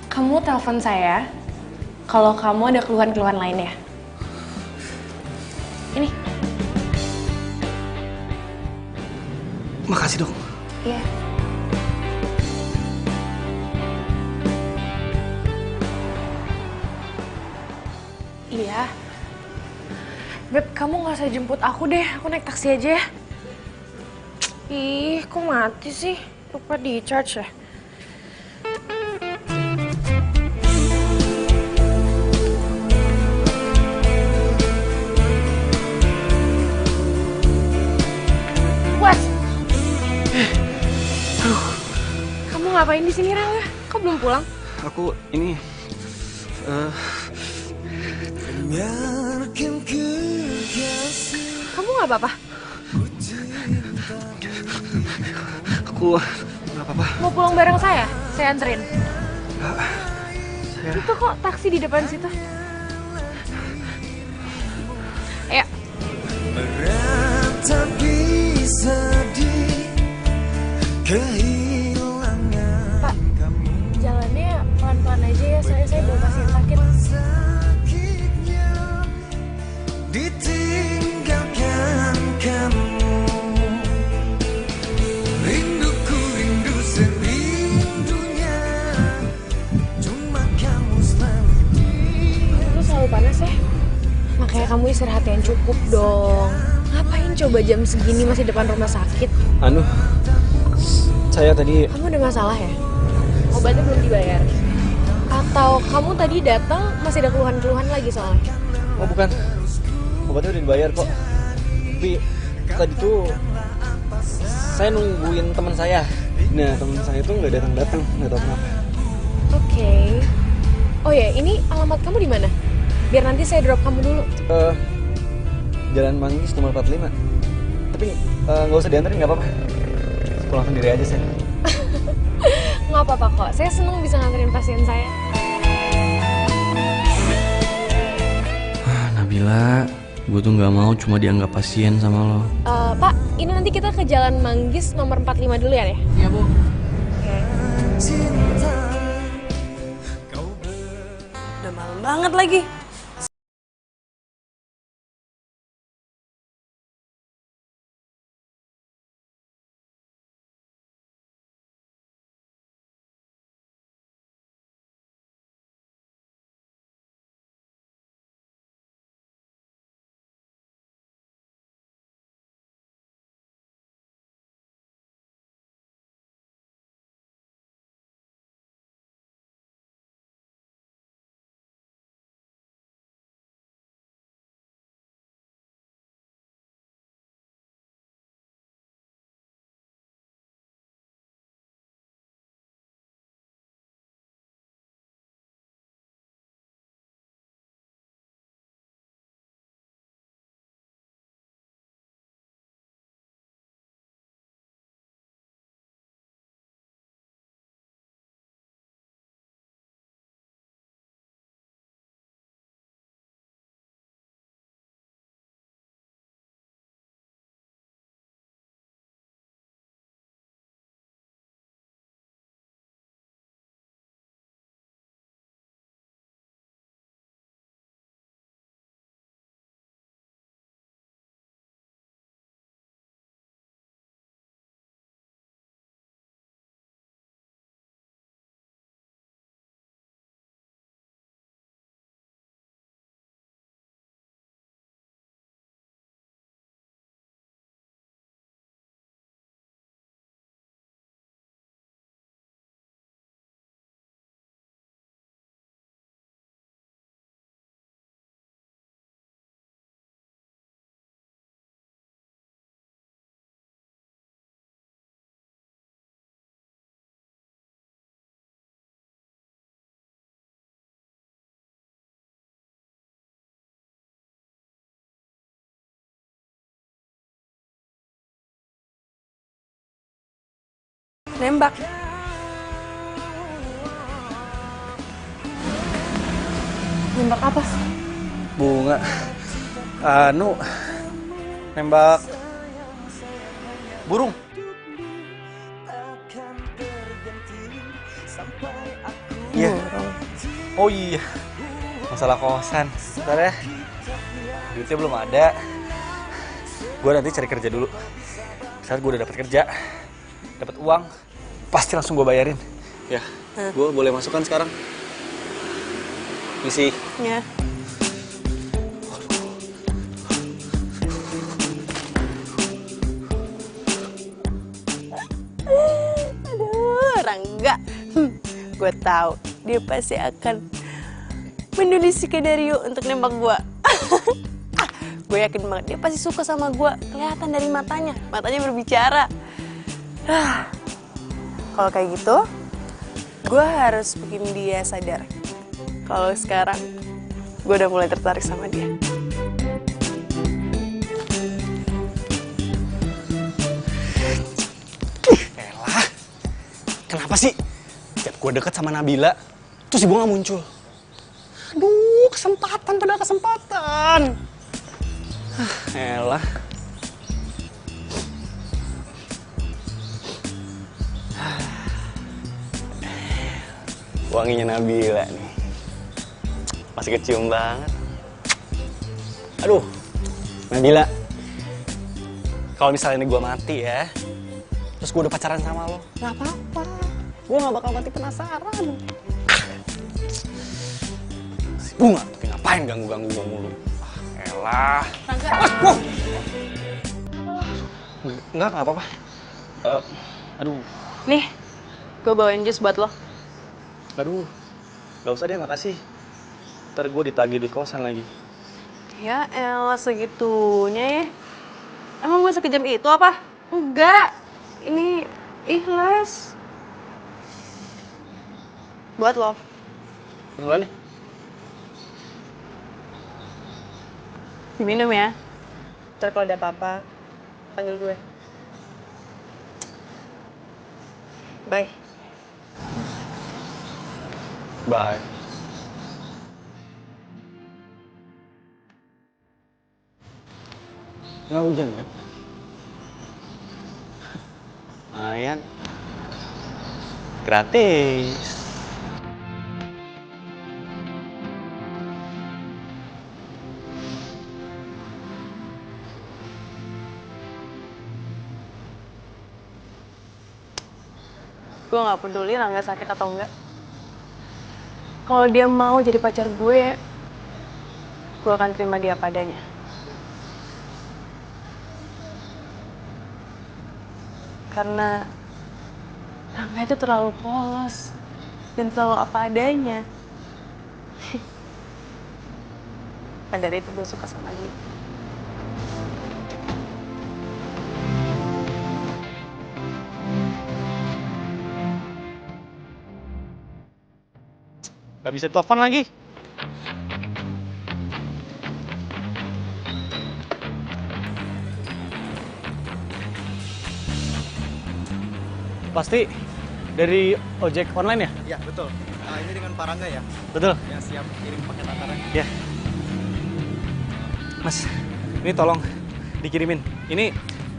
Kamu telepon saya kalau kamu ada keluhan-keluhan lainnya. Ini. Makasih dong. Iya. Iya. Beb, kamu nggak usah jemput aku deh. Aku naik taksi aja ya. Ih, kok mati sih? Lupa di charge ya? What? Kamu ngapain di sini, Rangga? Kok belum pulang? Aku ini Kamu nggak apa-apa? Aku nggak apa-apa. Mau pulang bareng saya? Saya anterin. Saya... Itu kok taksi di depan situ. Ayo. Tak bisa kehilangan. Pak, jalannya pelan-pelan aja ya. Saya bawa pasien sakit. Ditinggalkan kamu, rinduku rindu serindunya, cuma kamu selalu Lu selalu panas ya? Makanya kamu istirahat yang cukup dong. Ngapain coba jam segini masih depan rumah sakit? Anu, saya tadi... Kamu ada masalah ya? Obatnya belum dibayar? Atau kamu tadi datang masih ada keluhan-keluhan lagi soalnya? Oh bukan, obatnya udah dibayar kok. Tapi tadi tuh saya nungguin teman saya. Nah teman saya tuh nggak datang, nggak tahu kenapa. Oke. Oh ya, ini alamat kamu di mana? Biar nanti saya drop kamu dulu. Jalan Manggis nomor 45. Tapi nggak usah dianterin, nggak apa-apa. Pulang sendiri aja saya. Nggak apa-apa kok, saya seneng bisa nganterin pasien saya. Nabila, gue tuh nggak mau cuma dianggap pasien sama lo. Pak, ini nanti kita ke Jalan Manggis nomor 45 dulu ya? Iya, Bu. Udah malam banget lagi. Nembak. Nembak apa? Bunga. Nembak burung. Iya. Oh iya. Masalah kosan. Bentar ya. Duitnya belum ada. gue nanti cari kerja dulu. Saat gue udah dapat kerja, dapat uang, pasti langsung gue bayarin. Ya, gue boleh masukkan sekarang. Misi. Ya. Aduh, Rangga. Gue tahu dia pasti akan menulis skenario untuk nembak gue. Gue yakin banget dia pasti suka sama gue. Kelihatan dari matanya berbicara. Kalau kayak gitu, gue harus bikin dia sadar kalau sekarang gue udah mulai tertarik sama dia. Elah, kenapa sih tiap gue deket sama Nabila, tuh si Bunga muncul? Aduh, kesempatan pada kesempatan. Elah. Wanginya Nabila nih. Masih kecium banget. Aduh, Nabila. Kalau misalnya ini gue mati ya, terus gue udah pacaran sama lo, nggak apa-apa. Gue nggak bakal mati penasaran. Si Bunga, tapi ngapain ganggu-ganggu gue mulu? Elah. Enggak apa-apa. Aduh. Nih, gue bawain jus buat lo. Aduh, gak usah deh, makasih. Ntar gue ditagih di kosan lagi. Ya elah segitunya ya. Emang gue sekejam itu apa? Enggak. Ini ikhlas. Buat lo. Beneran nih? Diminum ya. Ntar kalau ada apa-apa, panggil gue. Bye. Bye. Nggak hujan kan? Lumayan. Gratis. Gue gak peduli Rangga sakit atau enggak. Kalau dia mau jadi pacar gue akan terima dia padanya. Karena Rangga itu terlalu polos dan terlalu apa adanya. Pada dari itu gue suka sama dia. Gak bisa telepon lagi. Pasti dari ojek online ya? Iya, betul. Nah, ini dengan Pak Rangga ya? Betul. Yang siap kirim paket antaran. Ya. Mas, ini tolong dikirimin. Ini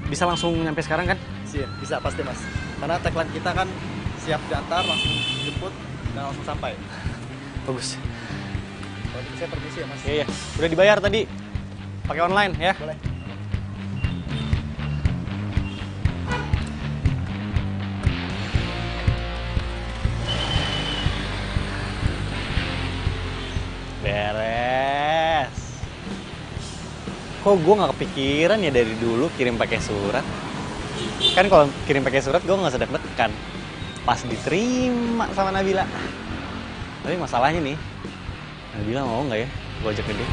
bisa langsung nyampe sekarang kan? Iya, bisa pasti Mas. Karena tagline kita kan siap diantar, langsung jemput, dan langsung sampai. Bagus. Kalau gitu saya permisi ya Mas. Iya, iya. Udah dibayar tadi. Pakai online ya? Boleh. Beres. Kok gue nggak kepikiran ya dari dulu kirim pakai surat? Kan kalau kirim pakai surat gue nggak usah deg-degan. Pas diterima sama Nabila. Tapi masalahnya nih, Nabila mau nggak ya gue ajak ke dia?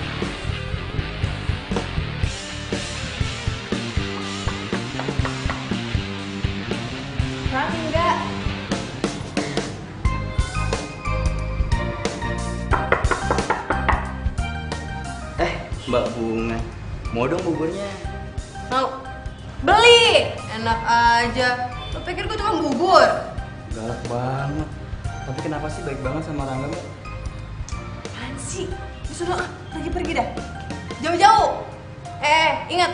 Rangga. Mbak Bunga, mau dong buburnya? Mau? Beli! Enak aja. Lo pikir gue cuma bubur? Galak banget. Tapi kenapa sih baik banget sama Rangga, Mbak? Apaan sih? Disuruh pergi-pergi dah. Jauh-jauh. Ingat.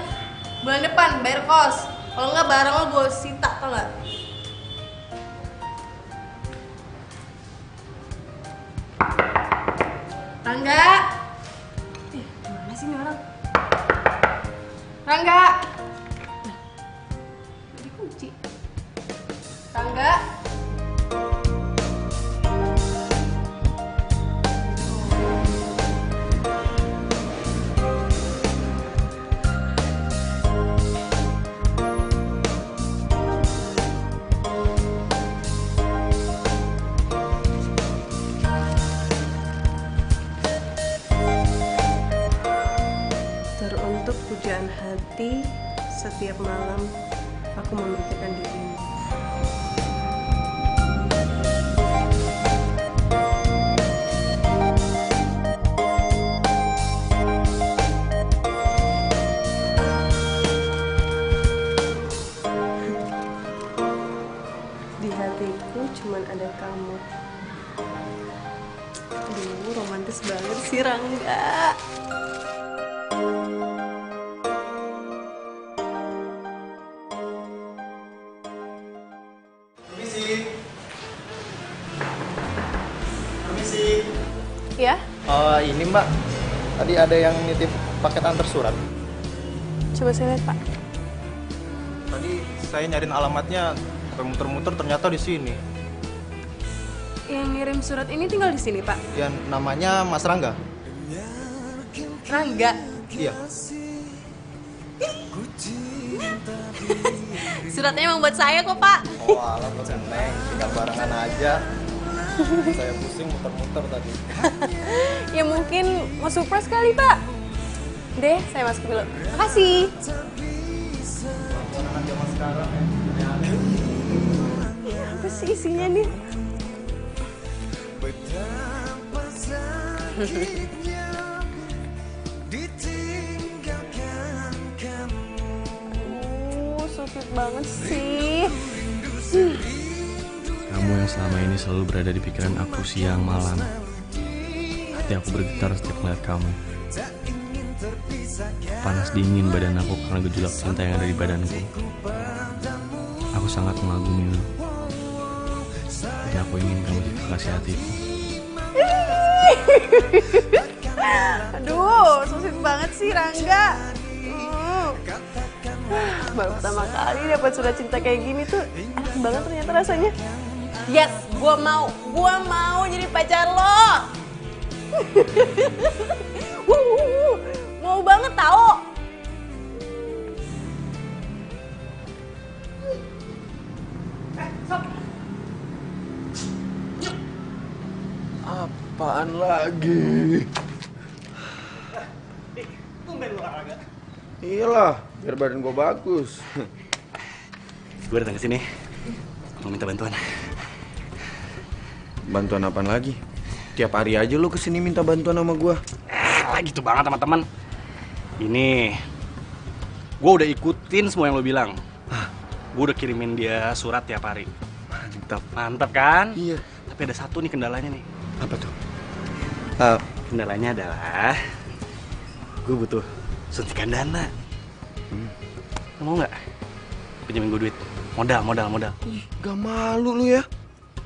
Bulan depan bayar kos. Kalau nggak barang lo gue sita, tau nggak? Rangga. Gimana sih nih orang? Rangga. Rangga. Teruntuk pujaan hati, setiap malam aku memimpikan dirimu. Di hatiku cuman ada kamu. Aduh, romantis banget sih Rangga. Ya? Ini Mbak, tadi ada yang nitip paket antar surat. Coba saya lihat, Pak. Tadi saya nyariin alamatnya, sampai muter-muter ternyata di sini. Yang ngirim surat ini tinggal di sini, Pak. Yang namanya Mas Rangga. Rangga. Iya. Suratnya emang buat saya kok, Pak. Oh alah, buat Neng, tinggal barengan aja. Saya pusing muter-muter tadi. Ya mungkin mau surprise kali, Pak. Deh, saya masuk dulu. Makasih. Barengan zaman sekarang ya. Apa sih isinya nih? Betapa sakitnya ditinggalkan kamu. So sweet banget sih. Kamu yang selama ini selalu berada di pikiran aku siang malam. Hati aku bergetar setiap melihat kamu. Panas dingin badan aku karena gejolak cinta yang ada di badanku. Aku sangat mengagumimu. Dan aku ingin kamu jadi kekasih hatiku. Aduh, so sweet banget sih Rangga. Baru pertama kali dapat surat cinta kayak gini tuh enak banget ternyata rasanya. Yes, gua mau jadi pacar lo. Mau banget tau. Apaan lagi? Tumben lu olahraga. Iyalah, biar badan gue bagus. Gue datang ke sini mau minta bantuan. Bantuan apaan lagi? Tiap hari aja lu kesini minta bantuan sama gue. Gitu banget teman-teman. Ini gue udah ikutin semua yang lo bilang. Gue udah kirimin dia surat tiap hari. Mantap kan? Iya. Tapi ada satu nih kendalanya nih. Apa tuh? Kendalanya adalah gue butuh suntikan dana. Lo mau nggak pinjemin gue duit? Modal. Ih, gak malu lu ya?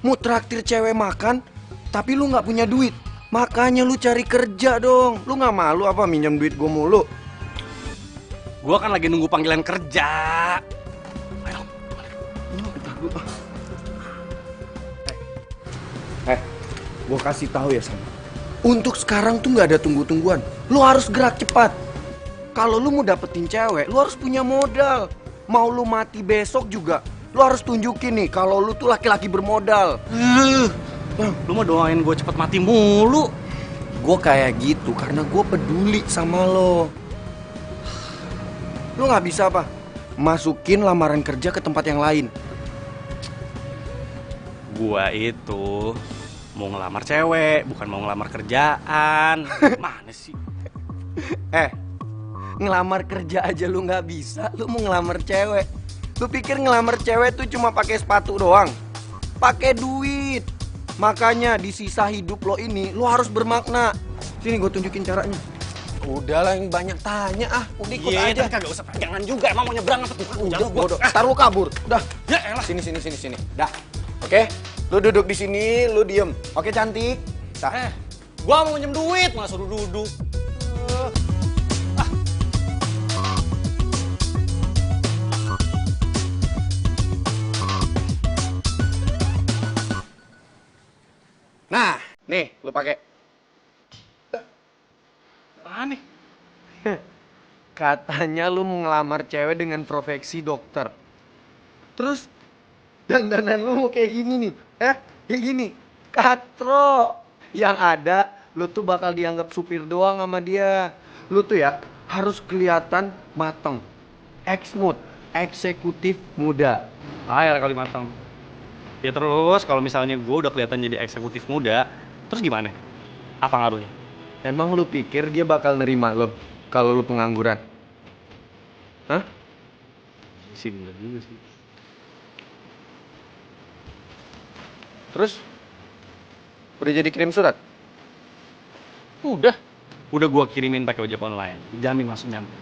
Mau traktir cewek makan, tapi lu nggak punya duit. Makanya lu cari kerja dong. Lu nggak malu apa minjem duit gue mulu? Gue kan lagi nunggu panggilan kerja. Ayo. Gue kasih tahu ya sama. Untuk sekarang tuh nggak ada tunggu-tungguan. Lu harus gerak cepat. Kalau lu mau dapetin cewek, lu harus punya modal. Mau lu mati besok juga, lu harus tunjukin nih kalau lu tuh laki-laki bermodal. Lu mau doain gue cepet mati mulu. Gue kayak gitu karena gue peduli sama lo. Lu nggak bisa apa? Masukin lamaran kerja ke tempat yang lain. Gua itu mau ngelamar cewek, bukan mau ngelamar kerjaan. Mana sih? Ngelamar kerja aja lu nggak bisa, lu mau ngelamar cewek. Lu pikir ngelamar cewek tuh cuma pakai sepatu doang? Pakai duit. Makanya di sisa hidup lo ini, lo harus bermakna. Sini gue tunjukin caranya. Udahlah yang banyak tanya udah ikut aja. Kagak usah pegangan juga, emang mau nyebrang apa tuh? Udah, bodoh. Ntar lu kabur. Udah. Ya elah. Sini. Dah. Oke? Lu duduk di sini, lu diem. Oke, cantik. Dah. Gua mau minjem duit, malah suruh duduk. Nah, nih, lu pakai. Apaan nih? Katanya lu mau ngelamar cewek dengan profesi dokter. Terus dandanan lu mau kayak gini nih, kayak gini. Katro. Yang ada, lu tuh bakal dianggap supir doang sama dia. Lu tuh ya harus kelihatan mateng, eksmut, eksekutif muda. Ayo kali matang. Ya terus kalau misalnya gue udah kelihatan jadi eksekutif muda, terus gimana? Apa ngaruhnya? Emang lu pikir dia bakal nerima lo kalau lu pengangguran? Hah? Sih bener juga sih. Terus? Udah jadi kirim surat? Udah gue kirimin pakai ojek online. Jamin masuk nyampe.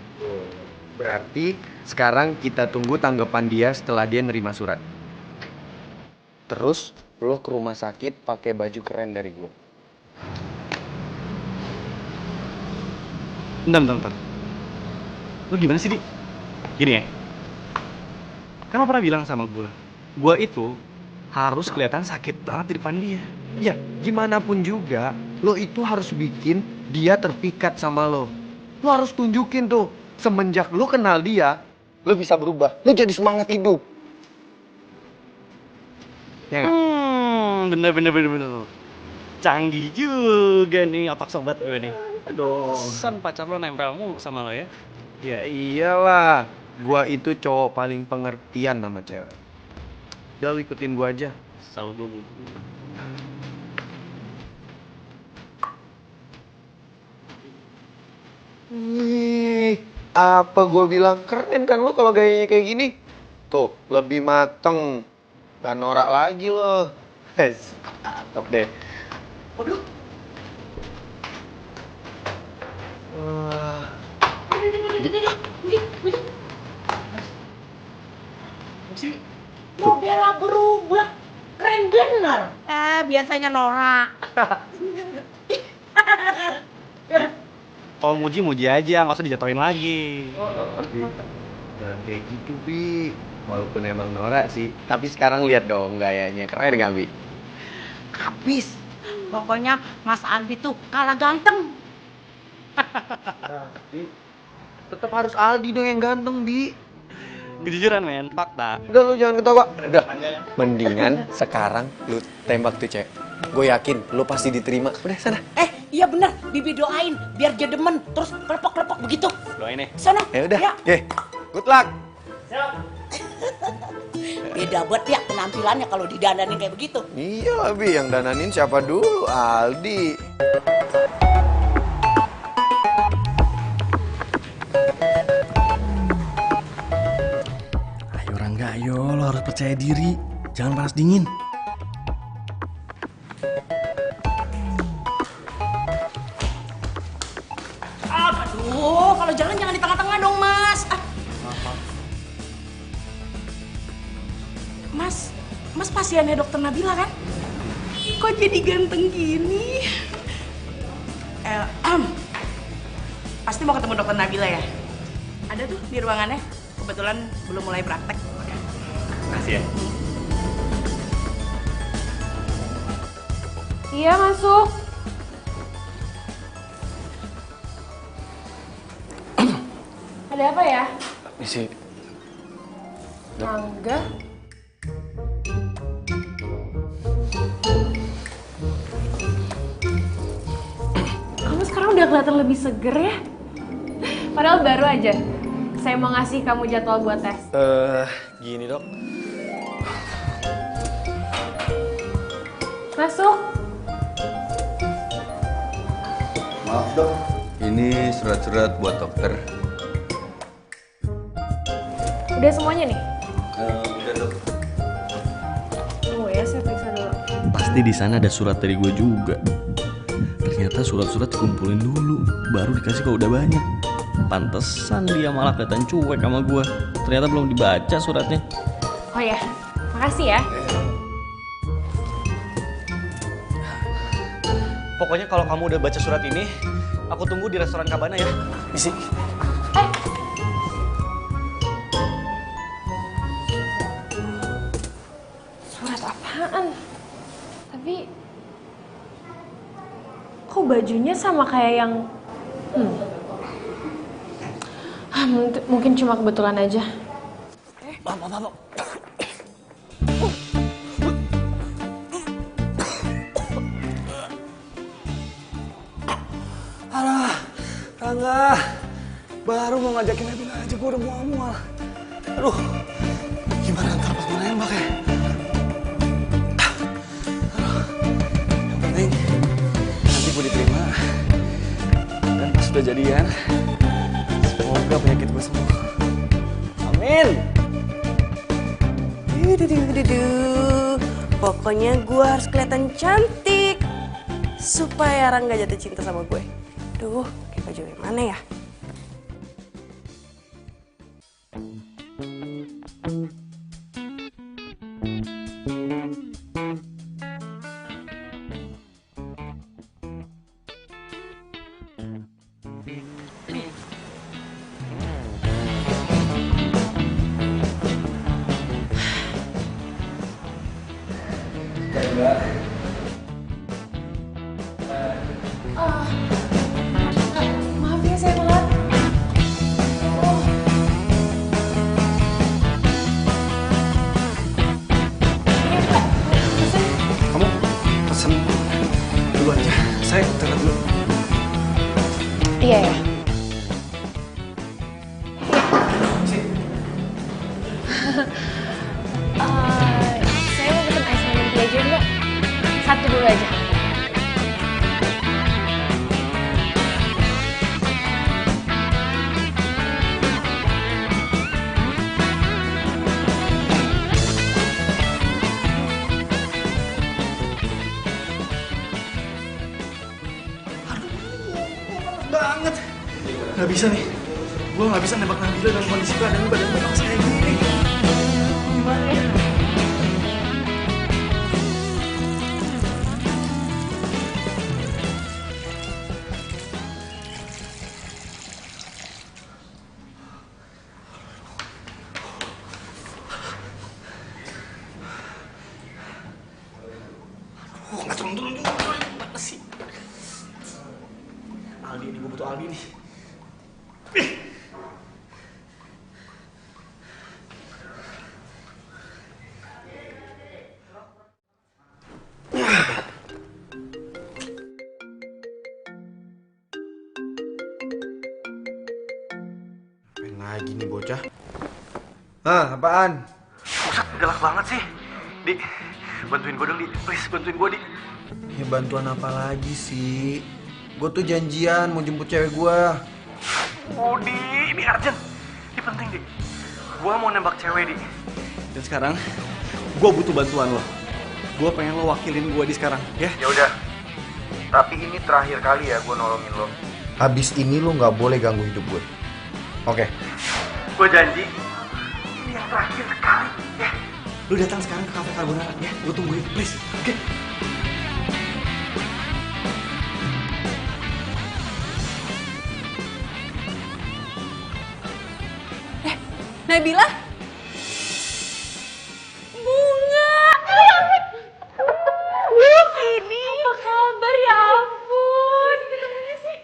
Berarti sekarang kita tunggu tanggapan dia setelah dia nerima surat. Terus lo ke rumah sakit pakai baju keren dari gue. Bentar. Lu gimana sih, Di? Gini ya. Kan lo pernah bilang sama gue itu harus kelihatan sakit banget di depan dia. Ya, gimana pun juga, lo itu harus bikin dia terpikat sama lo. Lo harus tunjukin tuh, semenjak lo kenal dia, lo bisa berubah. Lo jadi semangat hidup. Ya nggak? Bener. Canggih juga nih otak sobat gue nih. Aduh, san pacar lo nempel mulu sama lo ya? Ya iyalah, gua itu cowok paling pengertian sama cewek. Udah lo ikutin gua aja. Selalu gue. Wih, apa gue bilang keren kan lo kalau gayanya kayak gini? Tuh, lebih mateng. Gak norak lagi lo. Cakep deh. Waduh. Modelnya berubah. Keren bener. Biasanya norak. Kalau muji aja, nggak usah dijatuhin lagi. Jangan kayak gitu, Bi. Walaupun emang norak sih, tapi sekarang lihat dong gayanya. Keren gak, Bi? Habis. Pokoknya Mas Aldi tuh kalah ganteng. Tetap harus Aldi dong yang ganteng, Bi. Kejujuran, men. Fakta. Udah, lu jangan ketawa. Udah. Mendingan sekarang lu tembak tuh cewek. Gue yakin lu pasti diterima. Udah, sana. Iya bener, Bibi doain biar dia demen terus kelepok-kelepok begitu. Doain nih. Sana. Ya udah. Ya. Oke. Good luck. Beda banget ya penampilannya kalau didandanin kayak begitu. Iya, Bi, yang dananin siapa dulu? Aldi. Ayo Rangga, ayo lo harus percaya diri. Jangan panas dingin. Aduh, kalau jalan jangan di tengah-tengah dong, Mas. Mas pasiennya dokter Nabila kan? Kok jadi ganteng gini? Pasti mau ketemu dokter Nabila ya? Ada tuh di ruangannya. Kebetulan belum mulai praktek. Makasih ya. Iya, masuk. Ada apa ya? Misi. Angga? Kamu sekarang udah kelihatan lebih seger ya? Padahal baru aja. Saya mau ngasih kamu jadwal buat tes. Gini dok. Masuk. Maaf dok, ini surat-surat buat dokter. Udah semuanya nih? Udah dok. Tunggu ya, saya periksa dulu. Pasti di sana ada surat dari gue juga. Ternyata surat-surat dikumpulin dulu, baru dikasih kalau udah banyak. Pantesan dia malah kelihatan cuek sama gue. Ternyata belum dibaca suratnya. Oh ya, makasih ya. Pokoknya kalau kamu udah baca surat ini, aku tunggu di restoran Cabana ya. Misi. Surat apaan? Tapi Kok bajunya sama kayak yang... mungkin cuma kebetulan aja. Alah, Rangga. Baru mau ngajakin Nabila aja gue udah mual-mual. Aduh, gimana ntar pas gue nembak ya? Yang penting nanti gue diterima. Dan pas udah jadian, semoga penyakit gue sembuh. Amin. Pokoknya gue harus kelihatan cantik supaya Rangga jatuh cinta sama gue. Duh, pakai baju yang mana ya? Maaf ya saya telat. Kamu pesen dulu aja. Saya telat dulu. Iya ya. Saya mau pesen ice lemon tea aja Mbak. Satu dulu aja. Banget. Gak bisa nih. Gue gak bisa nembak Nabila dalam kondisi badan panas kayak gini. Gimana ya? Gak turun-turun juga. Gimana sih? Aldi nih, gue butuh Aldi nih. Ngapain lagi nih bocah? Hah, apaan? Buset, galak banget sih. Di, bantuin gue dong, Di. Please, bantuin gue, Di. Ya bantuan apa lagi sih? Gue tuh janjian mau jemput cewek gue. Oh, Di, ini urgent. Ini penting, Di. Gue mau nembak cewek, Di. Dan sekarang, gue butuh bantuan lo. Gue pengen lo wakilin gue di sekarang, ya? Ya udah. Tapi ini terakhir kali ya gue nolongin lo. Habis ini lo nggak boleh ganggu hidup gue. Oke. Gue janji. Ini yang terakhir kali, ya? Lo datang sekarang ke Cafe Carbonara, ya? Gue tungguin, please. Oke? Nabila? Bunga! Ini apa kabar ya ampun?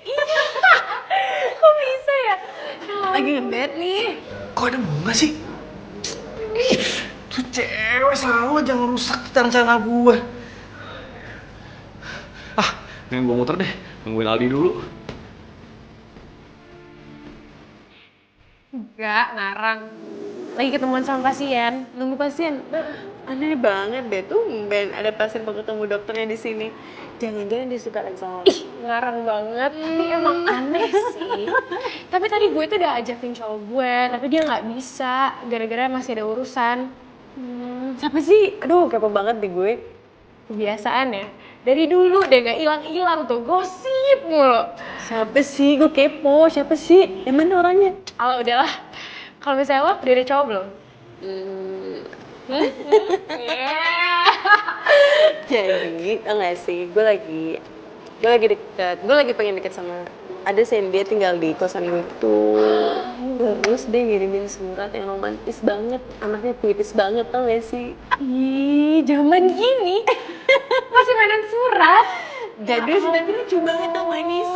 Iya. Kok bisa ya? Lagi ngebet nih. Kok ada bunga sih? Ih, tuh cewek selalu aja ngerusak rencana gue. Ah, pengen gue muter deh. Nungguin Aldi dulu. Enggak, ngarang. Lagi ketemuan sama pasien, nunggu pasien. Aneh banget deh tuh, Ben. Ada pasien mau ketemu dokternya di sini. Jangan-jangan dia suka lagi sama Ih, ngarang banget. Tapi emang aneh sih. Tapi tadi gue tuh udah ajakin cowok gue, tapi dia nggak bisa gara-gara masih ada urusan. Siapa sih? Aduh, kepo banget deh gue. Kebiasaan ya. Dari dulu deh gak hilang-hilang tuh, gosip mulu. Siapa sih? Gue kepo. Siapa sih? Yang mana orangnya? Kalau udahlah. Kalau misalnya lo udah ada cowok belum? Jadi, tau gak sih? Gue lagi deket. Gue lagi pengen deket sama ada sih, dia tinggal di kosan gue tuh. Terus dia ngirimin surat yang romantis banget. Anaknya puitis banget, tau gak sih? Ih, zaman gini masih mainan surat. Gadis nanti lucu banget dong manis.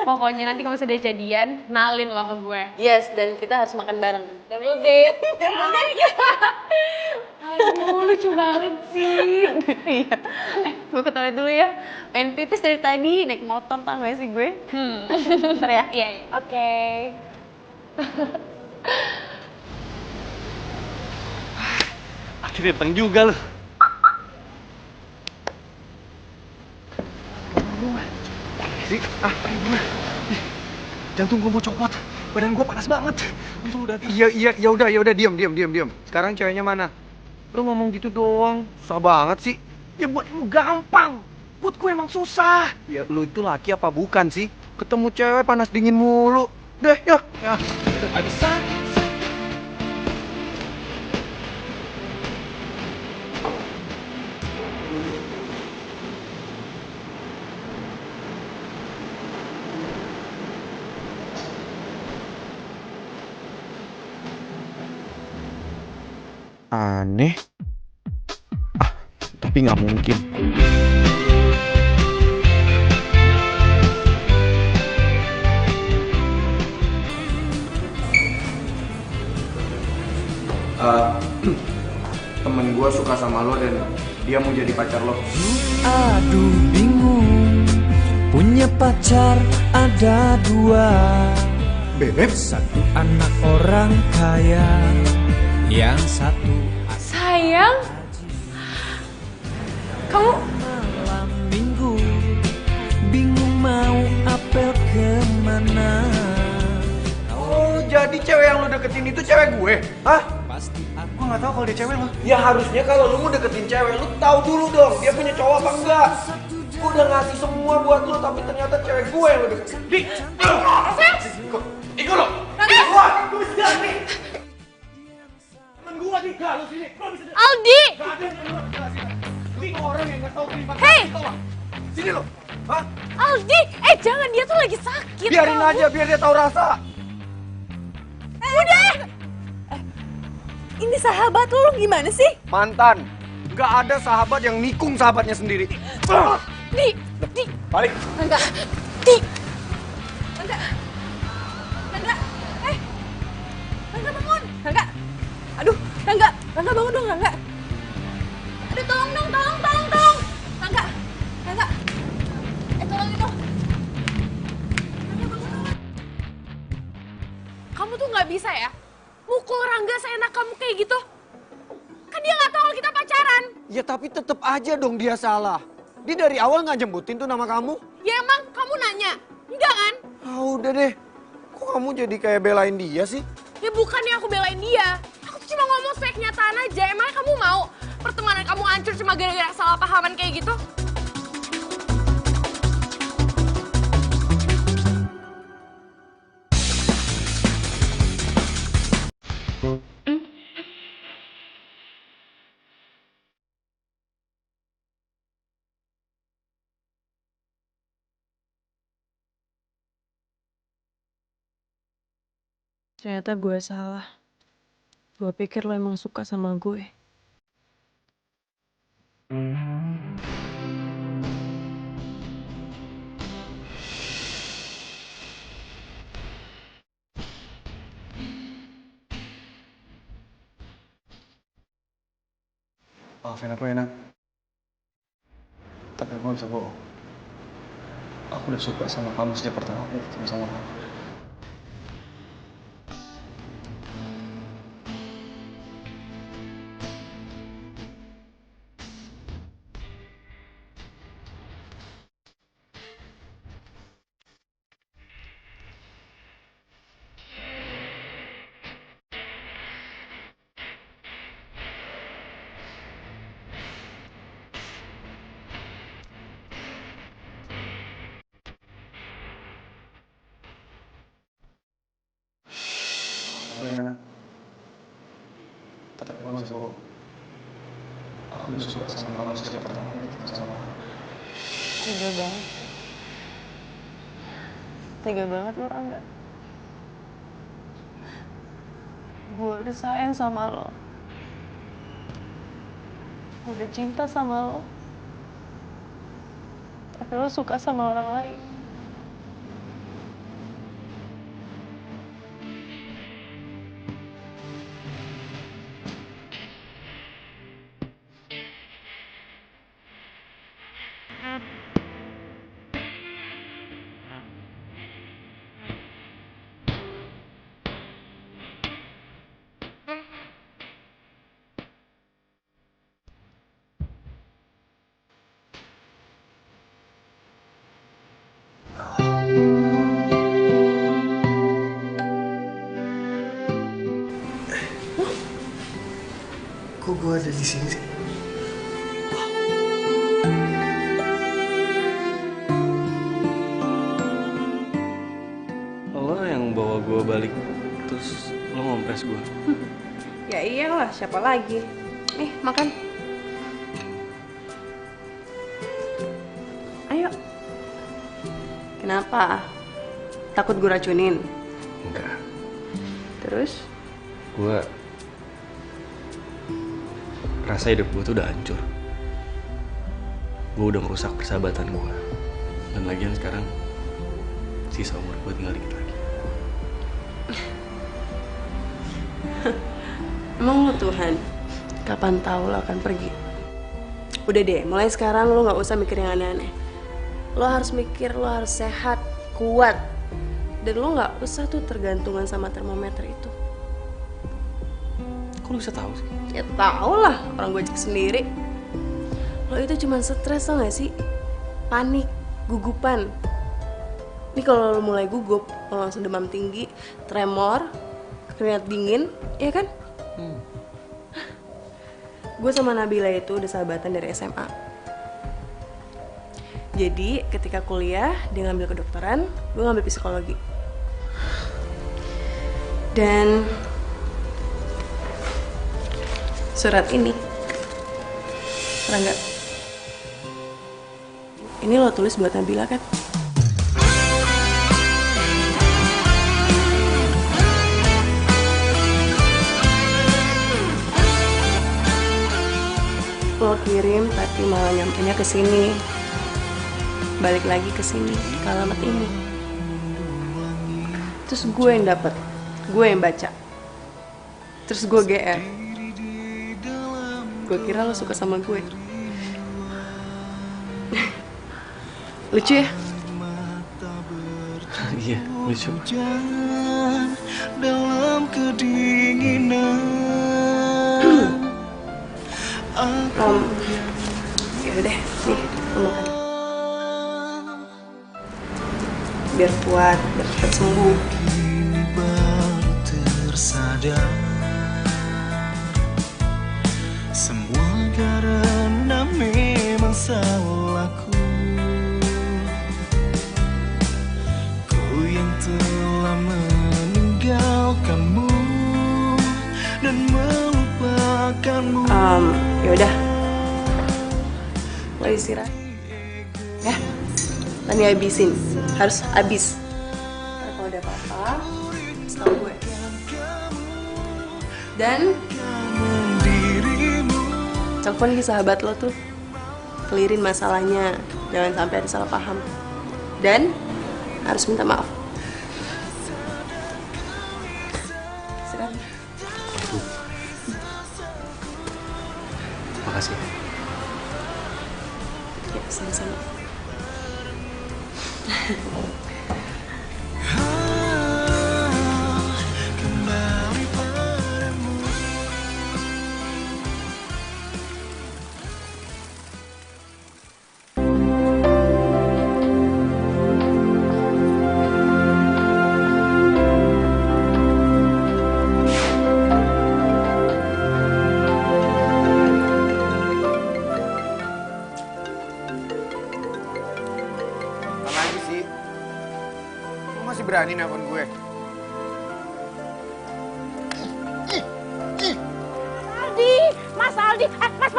Pokoknya nanti kalau sudah jadian, kenalin lo ke gue. Yes, dan kita harus makan bareng. Double date. Aduh, lucu banget sih. Gue ke toilet dulu ya. Pengen pipis dari tadi, naik motor tau gak sih gue? Bentar ya. Iya, oke. Akhirnya datang juga loh. Sih, gimana? Jantung gue mau copot. Badan gue panas banget. Untung udah. Iya, ya udah, diam. Sekarang ceweknya mana? Lu ngomong gitu doang, susah banget sih. Ya buat lu gampang. Buat gue emang susah. Ya lu itu laki apa bukan sih? Ketemu cewek panas dingin mulu. Deh, ya. Aneh. Tapi nggak mungkin. Temen gue suka sama lo dan dia mau jadi pacar lo. Aduh bingung, punya pacar ada dua. Bebek? Satu anak orang kaya, yang satu Sayang, kamu malam minggu, bingung mau apel kemana. Oh, jadi cewek yang lo deketin itu cewek gue? Hah? Gue nggak tahu kalau dia cewek lo. Ya harusnya kalau lu mau deketin cewek, lu tahu dulu dong dia punya cowok apa enggak. Gue udah ngasih semua buat lu, tapi ternyata cewek gue yang lu deketin. Ikut lo. Wah, gue bisa nih. Temen gue nih, gak lu sini. Aldi! Ini orang yang nggak tahu terima kasih. Hey! Sini lo. Hah? Aldi! Jangan, dia tuh lagi sakit. Biarin aja, biar dia tahu rasa. Udah! Ini sahabat lu gimana sih? Mantan. Gak ada sahabat yang nikung sahabatnya sendiri. Di! Balik. Rangga. Di! Rangga. Rangga bangun. Rangga. Aduh, Rangga bangun dong, Rangga. Aduh, tolong dong. Rangga. Tolong itu. Kamu tuh nggak bisa ya? Mukul Rangga seenak kamu kayak gitu. Kan dia nggak tahu kalau kita pacaran. Ya tapi tetep aja dong dia salah. Dia dari awal nggak jemputin tuh nama kamu. Ya emang kamu nanya? Enggak kan? Ah udah deh. Kok kamu jadi kayak belain dia sih? Ya bukannya aku belain dia. Aku tuh cuma ngomong sesuai kenyataan aja. Emangnya kamu mau pertemanan kamu hancur cuma gara-gara salah pahaman kayak gitu? Ternyata gue salah. Gue pikir lo emang suka sama gue. Maafin aku ya, Nak. Tapi aku gak bisa bohong. Aku udah suka sama kamu sejak pertama aku ketemu sama kamu. Tapi aku gak bisa bohong. Aku udah suka sama kamu sejak pertama aku ketemu sama kamu. Tega banget lo, Rangga. Gue udah sayang sama lo. Gue udah cinta sama lo. tapi lo suka sama orang lain. Kok gue ada di sini sih? Lo yang bawa gue balik, terus lo ngompres gue. Ya iyalah, siapa lagi? Nih, makan. Ayo. Kenapa? Takut gue racunin? Enggak. Terus? Gue rasa hidup gue tuh udah hancur. Gue udah merusak persahabatan gue. Dan lagian sekarang sisa umur gue tinggal dikit lagi. Emang lo Tuhan, kapan tahu lo akan pergi? Udah deh, mulai sekarang lo gak usah mikir yang aneh-aneh. Lo harus mikir, lo harus sehat, kuat. Dan lo gak usah tuh tergantungan sama termometer itu. Kok lo bisa tahu sih? Ya tau lah, orang gue cek sendiri. Lo itu cuma stres tau gak sih? Panik, gugupan. Ini kalau lo mulai gugup, lo langsung demam tinggi, tremor, keringat dingin, ya kan? Gue sama Nabila itu udah sahabatan dari SMA. Jadi ketika kuliah, dia ngambil kedokteran, gue ngambil psikologi. Dan surat ini, Rangga, ini lo tulis buat Nabila kan? Lo kirim tapi malah nyampenya ke sini. Balik lagi ke sini, ke alamat ini. Terus gue yang dapet, gue yang baca. Terus gue GR. Gue kira lo suka sama gue. Lucu ya? Iya, lucu. Dalam kedinginan. Yaudah deh, nih, lo makan. Biar kuat, biar cepat sembuh. Kini baru tersadar, semua karena memang salahku. Ku yang telah meninggalkanmu dan melupakanmu. Yaudah, lo istirahat ya, tadi habisin, harus habis. Kalau ada apa-apa, kasih tau gue. Dan telepon ke sahabat lo tuh, clearin masalahnya, jangan sampai ada salah paham. Dan harus minta maaf. Istirahat. Makasih. Ya, sama-sama. Berani nelfon gue. Mas Aldi, mas,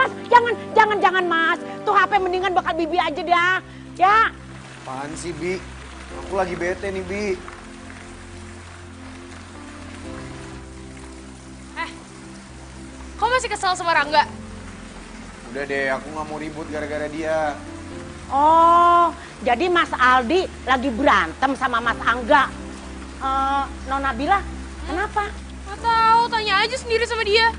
jangan mas. Tuh HP mendingan bakal Bibi aja dah, ya. Apaan sih, Bi? Aku lagi bete nih, Bi. Kok masih kesel sama Rangga? Udah deh, aku nggak mau ribut gara-gara dia. Oh, jadi Mas Aldi lagi berantem sama Mas Angga. Nona Bila, kenapa? Gak tahu, tanya aja sendiri sama dia.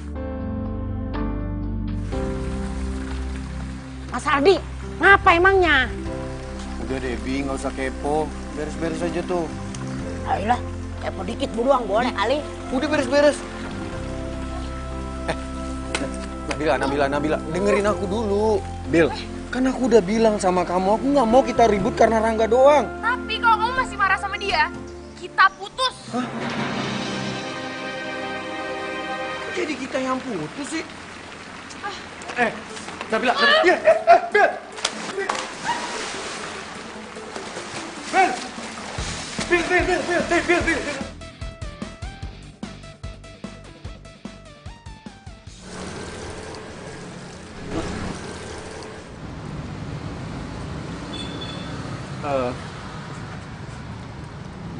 Mas Aldi, ngapa emangnya? Udah Debbie, nggak usah kepo. Beres-beres aja tuh. Ayolah, kepo dikit doang boleh kali. Udah beres-beres. Nabila, dengerin aku dulu. Bil, kan aku udah bilang sama kamu, aku nggak mau kita ribut karena Rangga doang. Tapi kalau kamu masih marah sama dia, kita putus. Hah? Kok jadi kita yang putus sih? Nabila, Bil! Bil!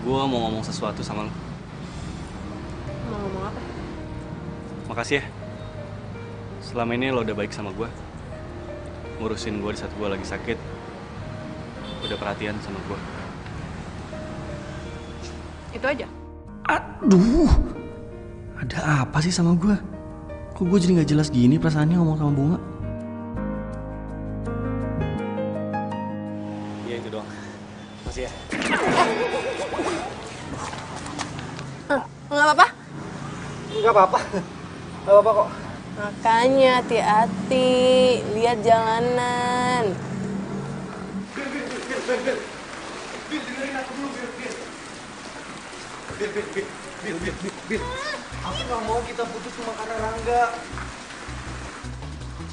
Gue mau ngomong sesuatu sama lo. Mau ngomong apa? Makasih ya. Selama ini lo udah baik sama gue. Ngurusin gue di saat gue lagi sakit. Udah perhatian sama gue. Itu aja. Aduh, ada apa sih sama gue? Kok gue jadi nggak jelas gini perasaannya ngomong sama Bunga? Iya itu doang. Makasih ya. Nggak apa-apa? Nggak apa-apa. Nggak apa-apa kok. Makanya hati-hati, lihat jalanan. Bil. Aku nggak mau kita putus cuma karena Rangga.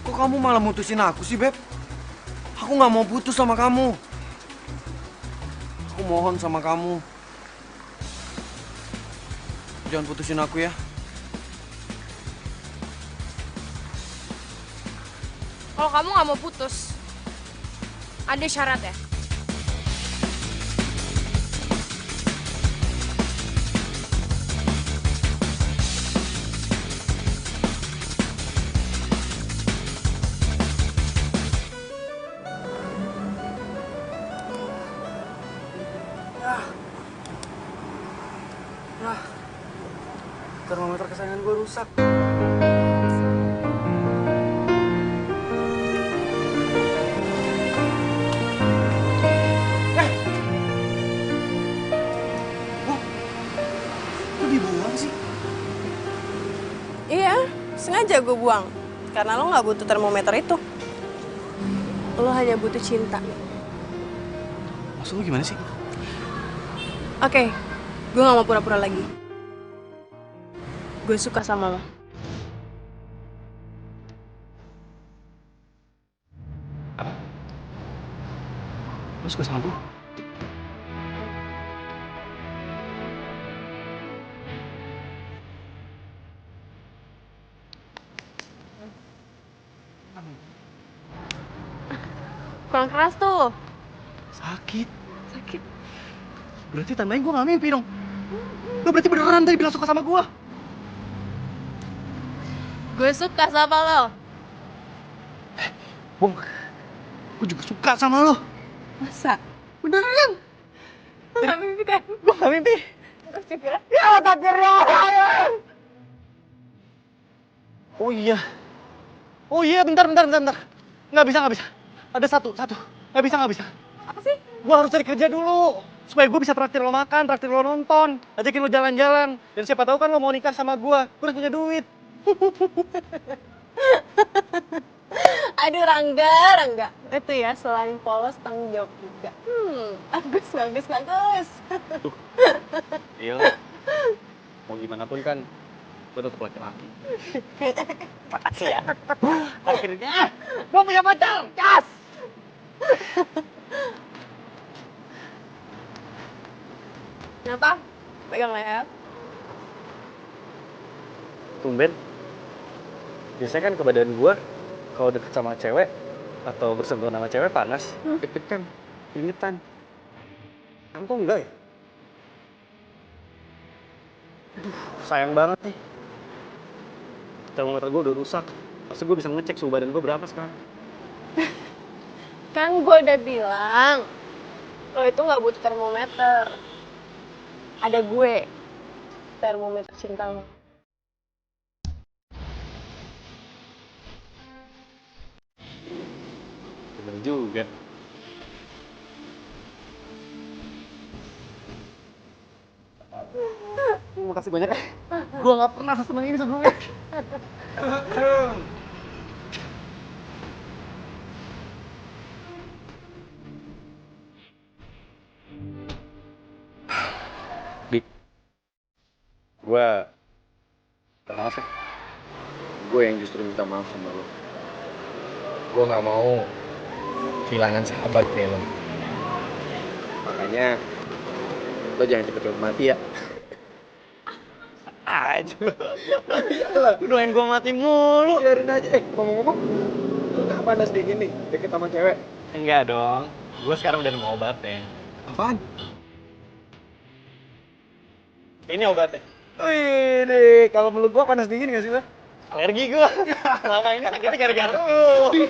Kok kamu malah mutusin aku sih, Beb? Aku nggak mau putus sama kamu. Aku mohon sama kamu. Jangan putusin aku ya. Kalau kamu nggak mau putus, ada syarat ya? Termometer kesayangan gue rusak. Kok dibuang sih? Iya, sengaja gue buang. Karena lo nggak butuh termometer itu. Lo hanya butuh cinta. Maksud lu gimana sih? Oke, gue nggak mau pura-pura lagi. Gue suka sama lo. Lu suka sama gue? Kurang keras tuh. Sakit. Berarti tandanya gue gak mimpi dong. Lu berarti beneran tadi bilang suka sama gue. Gue suka sama lo. Bung, gue juga suka sama lo. Masa? Beneran. Lo gak mimpi kan? Gue gak mimpi. Ya, takdirnya. Oh iya, bentar. Nggak bisa. Ada satu. Nggak bisa. Apa sih? Gue harus cari kerja dulu. Supaya gue bisa traktir lo makan, traktir lo nonton, ajakin lo jalan-jalan. Dan siapa tahu kan lo mau nikah sama gue harus punya duit. Aduh Rangga. Itu ya, selain polos, tanggung jawab juga. Bagus. Iya. Mau gimana pun kan, gue tetap laki-laki. Makasih ya. Akhirnya, gue punya pacar. Yes! Kenapa? Pegang leher. Tumben. Biasanya kan ke badan gue, kalau deket sama cewek, atau bersentuhan sama cewek panas. Deg-degan, keringetan. Kamu kok enggak ya? Aduh, sayang banget nih. Termometer gue udah rusak. Maksud gue bisa ngecek suhu badan gue berapa sekarang. Kan gue udah bilang, lo itu gak butuh termometer. Ada gue, termometer cinta lo. Bener juga. Makasih banyak ya. Gua nggak pernah seseneng ini sebelumnya. Dik, gua maaf ya. Gue yang justru minta maaf sama lo. Gue nggak mau kehilangan sahabat kayak lo. Makanya lo jangan cepet mati ya. Aja. Lu doain gua mati mulu. Biarin aja. Ngomong-ngomong, lo nggak panas dingin nih deket sama cewek? Enggak dong. Gua sekarang udah nemu obatnya. Apaan? Ini obatnya. Wih, deh. Kalau menurut gua panas dingin nggak sih lo? Alergi gua. Selama ini sakitnya gara-gara lu.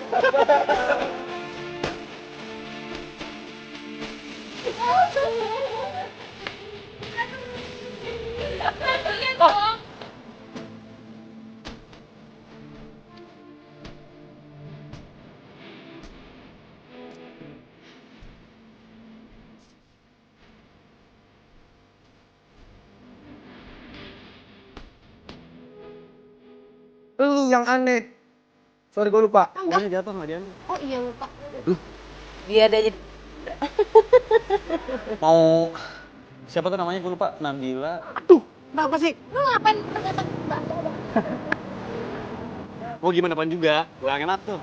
Lu yang aneh. Sorry gue lupa. Jangan jatuh nggak dia. Oh iya lupa. Biar dia jadi Mau siapa tuh namanya? Gue lupa. Nabila. Kenapa sih? Lu ngapain ternyata Mau gimana pun juga. Gue enak tuh.